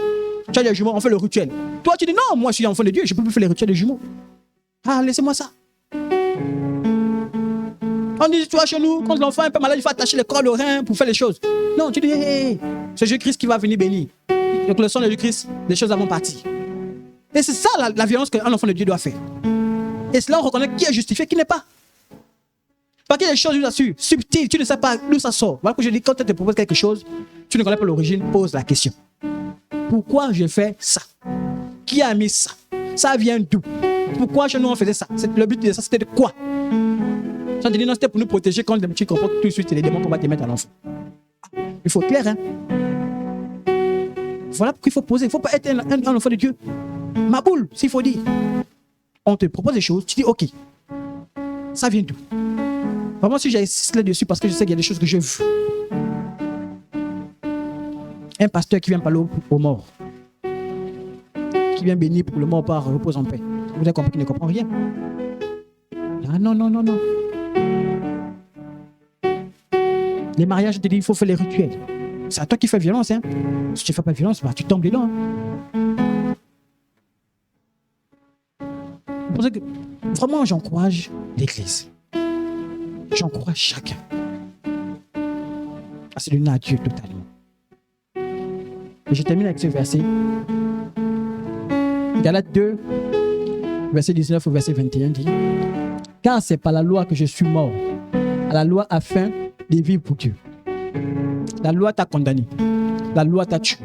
Tu as des jumeaux, on fait le rituel. Toi, tu dis, non, moi, je suis enfant de Dieu, je ne peux plus faire les rituels des jumeaux. Ah, laissez-moi ça. On dit, tu vois, chez nous, quand l'enfant est un peu malade, il faut attacher les cordes aux reins pour faire les choses. Non, tu dis, hey, c'est Jésus-Christ qui va venir bénir. Donc, le sang de Jésus-Christ, les choses vont partir. Et c'est ça la violence qu'un enfant de Dieu doit faire. Et cela, on reconnaît qui est justifié, qui n'est pas. Parce qu'il y a des choses là-dessus, subtiles, tu ne sais pas d'où ça sort. Voilà que je dis, quand tu te proposes quelque chose, tu ne connais pas l'origine, pose la question. Pourquoi je fais ça? Qui a mis ça? Ça vient d'où? Pourquoi chez nous on faisait ça? Le but de ça, c'était de quoi? Ça te dit non, c'était pour nous protéger quand tu comprends tout de suite les démons qu'on va te mettre à l'enfant. Il faut être clair, hein? Voilà pourquoi il faut poser. Il ne faut pas être un enfant de Dieu. Ma boule, s'il faut dire. On te propose des choses, tu dis ok. Ça vient d'où? Vraiment, si j'insiste là-dessus, parce que je sais qu'il y a des choses que je veux. Un pasteur qui vient parler aux morts, qui vient bénir pour le mort par repose en paix. Vous avez compris qu'il ne comprend rien. Ah non, non, non, non. Les mariages, je te dis, il faut faire les rituels. C'est à toi qui fais violence. Hein. Si tu ne fais pas de violence, bah, tu tombes dedans. Hein. C'est pour ça que vraiment, j'encourage l'Église. J'encourage chacun à se donner à Dieu totalement. Et je termine avec ce verset. Galates 2, verset 19 au verset 21 dit, « Car c'est par la loi que je suis mort, à la loi afin de vivre pour Dieu. » La loi t'a condamné. La loi t'a tué.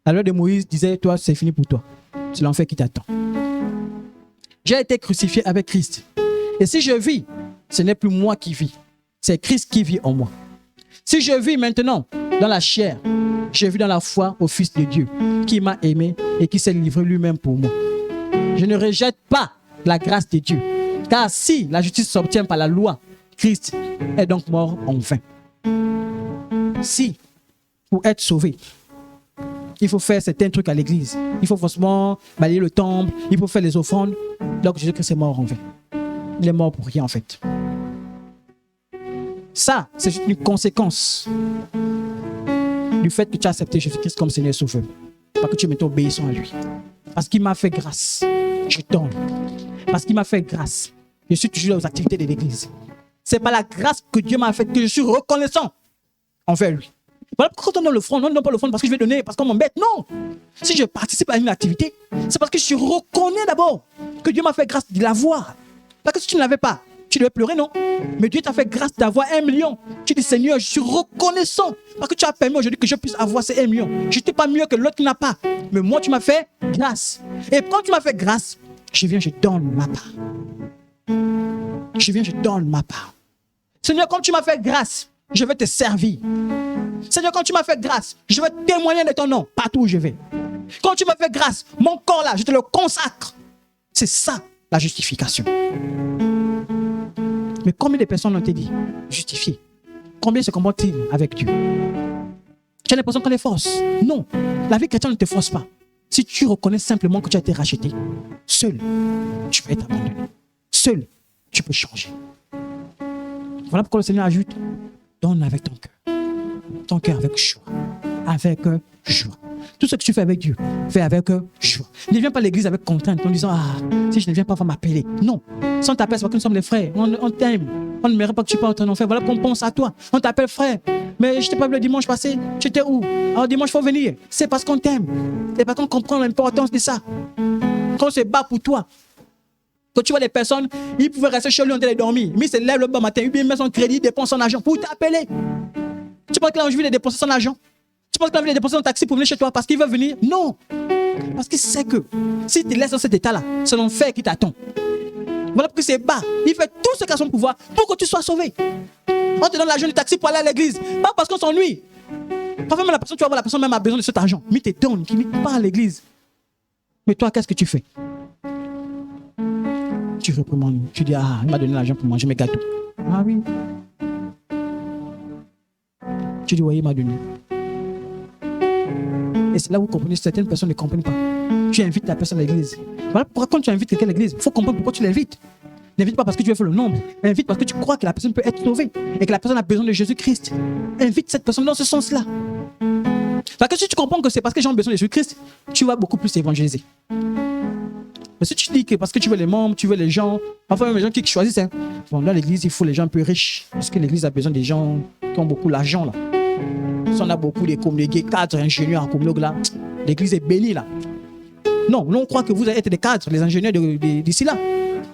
La loi de Moïse disait, toi, c'est fini pour toi. C'est l'enfer qui t'attend. J'ai été crucifié avec Christ. Et si je vis, ce n'est plus moi qui vis. C'est Christ qui vit en moi. Si je vis maintenant dans la chair, je vis dans la foi au Fils de Dieu, qui m'a aimé et qui s'est livré lui-même pour moi. Je ne rejette pas la grâce de Dieu. Car si la justice s'obtient par la loi, Christ est donc mort en vain. Si, pour être sauvé, il faut faire certains trucs à l'église, il faut forcément balayer le temple, il faut faire les offrandes, donc Jésus-Christ est mort en vain. Il est mort pour rien en fait. Ça, c'est une conséquence du fait que tu as accepté Jésus-Christ comme Seigneur et Sauveur. Parce que tu es maintenant obéissant à lui. Parce qu'il m'a fait grâce, je donne. Parce qu'il m'a fait grâce, je suis toujours aux activités de l'église. C'est par la grâce que Dieu m'a fait que je suis reconnaissant envers lui. Voilà pourquoi quand on donne l'offrande, on ne donne pas l'offrande parce que je vais donner, parce qu'on m'embête. Non. Si je participe à une activité, c'est parce que je reconnais d'abord que Dieu m'a fait grâce de l'avoir. Parce que si tu ne l'avais pas, tu devais pleurer, non? Mais Dieu t'a fait grâce d'avoir 1 million. Tu dis, Seigneur, je suis reconnaissant parce que tu as permis aujourd'hui que je puisse avoir ces 1 million. Je n'étais pas mieux que l'autre qui n'a pas. Mais moi, tu m'as fait grâce. Et quand tu m'as fait grâce, je viens, je donne ma part. Je viens, je donne ma part. Seigneur, quand tu m'as fait grâce, je vais te servir. Seigneur, quand tu m'as fait grâce, je vais témoigner de ton nom partout où je vais. Quand tu m'as fait grâce, mon corps là, je te le consacre. C'est ça, la justification. Mais combien de personnes ont été dit justifiées? Combien se comportent-ils avec Dieu? Tu as l'impression qu'on les force? Non, la vie chrétienne ne te force pas. Si tu reconnais simplement que tu as été racheté, seul, tu peux être abandonné. Seul, tu peux changer. Voilà pourquoi le Seigneur ajoute, donne avec ton cœur. Ton cœur avec joie. Avec joie. Tout ce que tu fais avec Dieu, fais avec joie. Ne viens pas à l'église avec contrainte en disant, ah, si je ne viens pas, on va m'appeler. Non. Si on t'appelle, c'est parce que nous sommes les frères. On t'aime. On ne mérite pas que tu partes en enfer. Voilà qu'on pense à toi. On t'appelle frère. Mais je t'ai pas vu le dimanche passé. Tu étais où? Alors dimanche, il faut venir. C'est parce qu'on t'aime. C'est parce qu'on comprend l'importance de ça. Qu'on se bat pour toi. Quand tu vois des personnes, ils pouvaient rester chez lui en train de dormir. Mais ils se lèvent le bon matin, ils mettent son crédit, dépensent son argent pour t'appeler. Tu penses qu'il a envie de dépenser son argent? Tu penses qu'il a envie de dépenser son taxi pour venir chez toi parce qu'il veut venir? Non. Parce qu'il sait que si tu te laisses dans cet état-là, c'est l'enfer qui t'attend. Voilà pourquoi c'est bas. Il fait tout ce qu'il a son pouvoir pour que tu sois sauvé. On te donne l'argent du taxi pour aller à l'église. Pas parce qu'on s'ennuie. Parfois même la personne, tu vas voir la personne même a besoin de cet argent. Mais il te donne, il ne pas à l'église. Mais toi, qu'est-ce que tu fais? Tu reprimandes. Tu dis, ah, il m'a donné l'argent pour manger mes gâteaux. Ah oui. Tu dis, oui, il m'a donné. Et c'est là où vous comprenez, certaines personnes ne comprennent pas. Tu invites la personne à l'église. Voilà pourquoi quand tu invites quelqu'un à l'église, il faut comprendre pourquoi tu l'invites. N'invite pas parce que tu veux faire le nombre. Invite parce que tu crois que la personne peut être sauvée et que la personne a besoin de Jésus-Christ. Invite cette personne dans ce sens-là. Parce que si tu comprends que c'est parce que j'ai besoin de Jésus-Christ, tu vas beaucoup plus évangéliser. Mais si tu dis que parce que tu veux les membres, tu veux les gens, parfois même les gens qui choisissent, hein. Bon, dans l'église, il faut les gens un peu riches. Parce que l'église a besoin des gens qui ont beaucoup d'argent là. Si on a beaucoup de comlégués, cadres, ingénieurs en comlogue là, l'église est bénie là. Non, nous on croit que vous êtes des cadres, les ingénieurs d'ici là.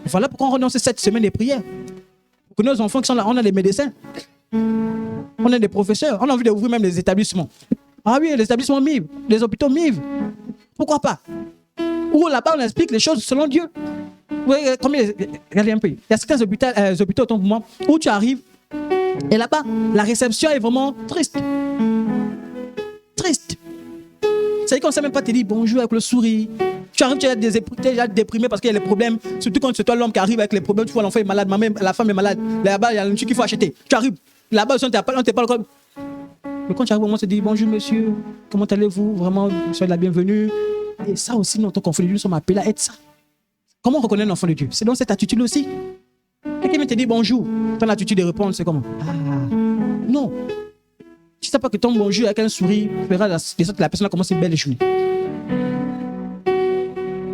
Voilà pourquoi on renonce cette semaine de prière. Pour que nos enfants qui sont là, on a des médecins, on a des professeurs, on a envie d'ouvrir même des établissements. Ah oui, les établissements MIV, les hôpitaux MIV. Pourquoi pas? Où là-bas on explique les choses selon Dieu. Vous voyez, regardez un peu. Il y a certains hôpitaux autant pour moi où tu arrives et là-bas la réception est vraiment triste. Triste. C'est-à-dire qu'on ne sait même pas te dire bonjour avec le sourire. Tu arrives, tu es déjà déprimé parce qu'il y a les problèmes. Surtout quand c'est toi l'homme qui arrive avec les problèmes, tu vois l'enfant est malade, la femme est malade. Là-bas, il y a un truc qu'il faut acheter. Tu arrives, là-bas, on te parle comme. Mais quand tu arrives, on se dit bonjour monsieur, comment allez-vous? Vraiment, soyez la bienvenue. Et ça aussi, nous, en tant qu'enfant de Dieu, nous sommes appelés à être ça. Comment on reconnaît l'enfant de Dieu? C'est dans cette attitude aussi. Quelqu'un te dit bonjour, ton attitude de répondre, c'est comment? Ah, non. Tu ne sais pas que ton bonjour avec un sourire fera de sorte que la personne commence une belle journée.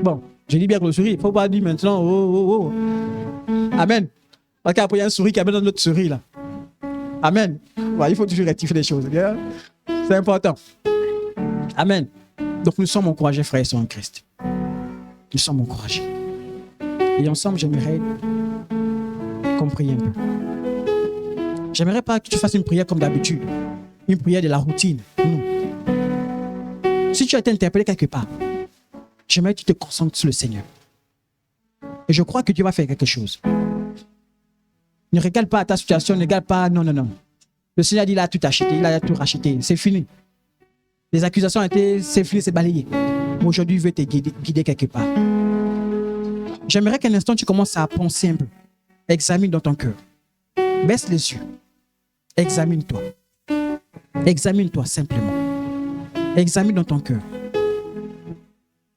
Bon, je dis bien que le sourire, il ne faut pas dire maintenant, oh. Amen. Parce qu'après, il y a un sourire qui amène un autre sourire là. Amen. Ouais, il faut toujours rectifier les choses. Bien? C'est important. Amen. Donc nous sommes encouragés, frères et sœurs en Christ. Nous sommes encouragés. Et ensemble, j'aimerais qu'on prie un peu. J'aimerais pas que tu fasses une prière comme d'habitude. Une prière de la routine. Non. Si tu as été interpellé quelque part, j'aimerais que tu te concentres sur le Seigneur. Et je crois que Dieu va faire quelque chose. Ne regarde pas à ta situation, ne regarde pas... Non. Le Seigneur dit, il a tout acheté, il a tout racheté. C'est fini. Les accusations ont été... C'est fini, c'est balayé. Mais aujourd'hui, il veut te guider quelque part. J'aimerais qu'un instant, tu commences à penser un peu. Examine dans ton cœur. Baisse les yeux. Examine-toi. Examine-toi simplement. Examine dans ton cœur.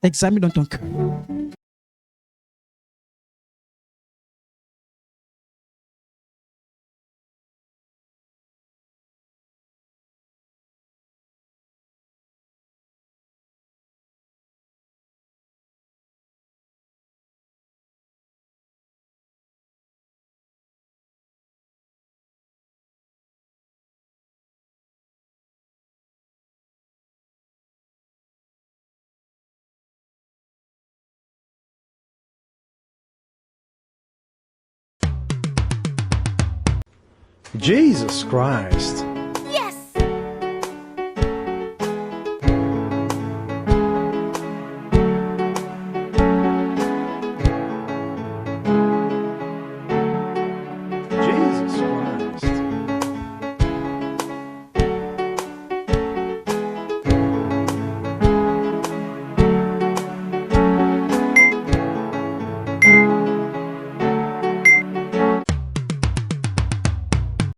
Examine dans ton cœur. Jesus Christ.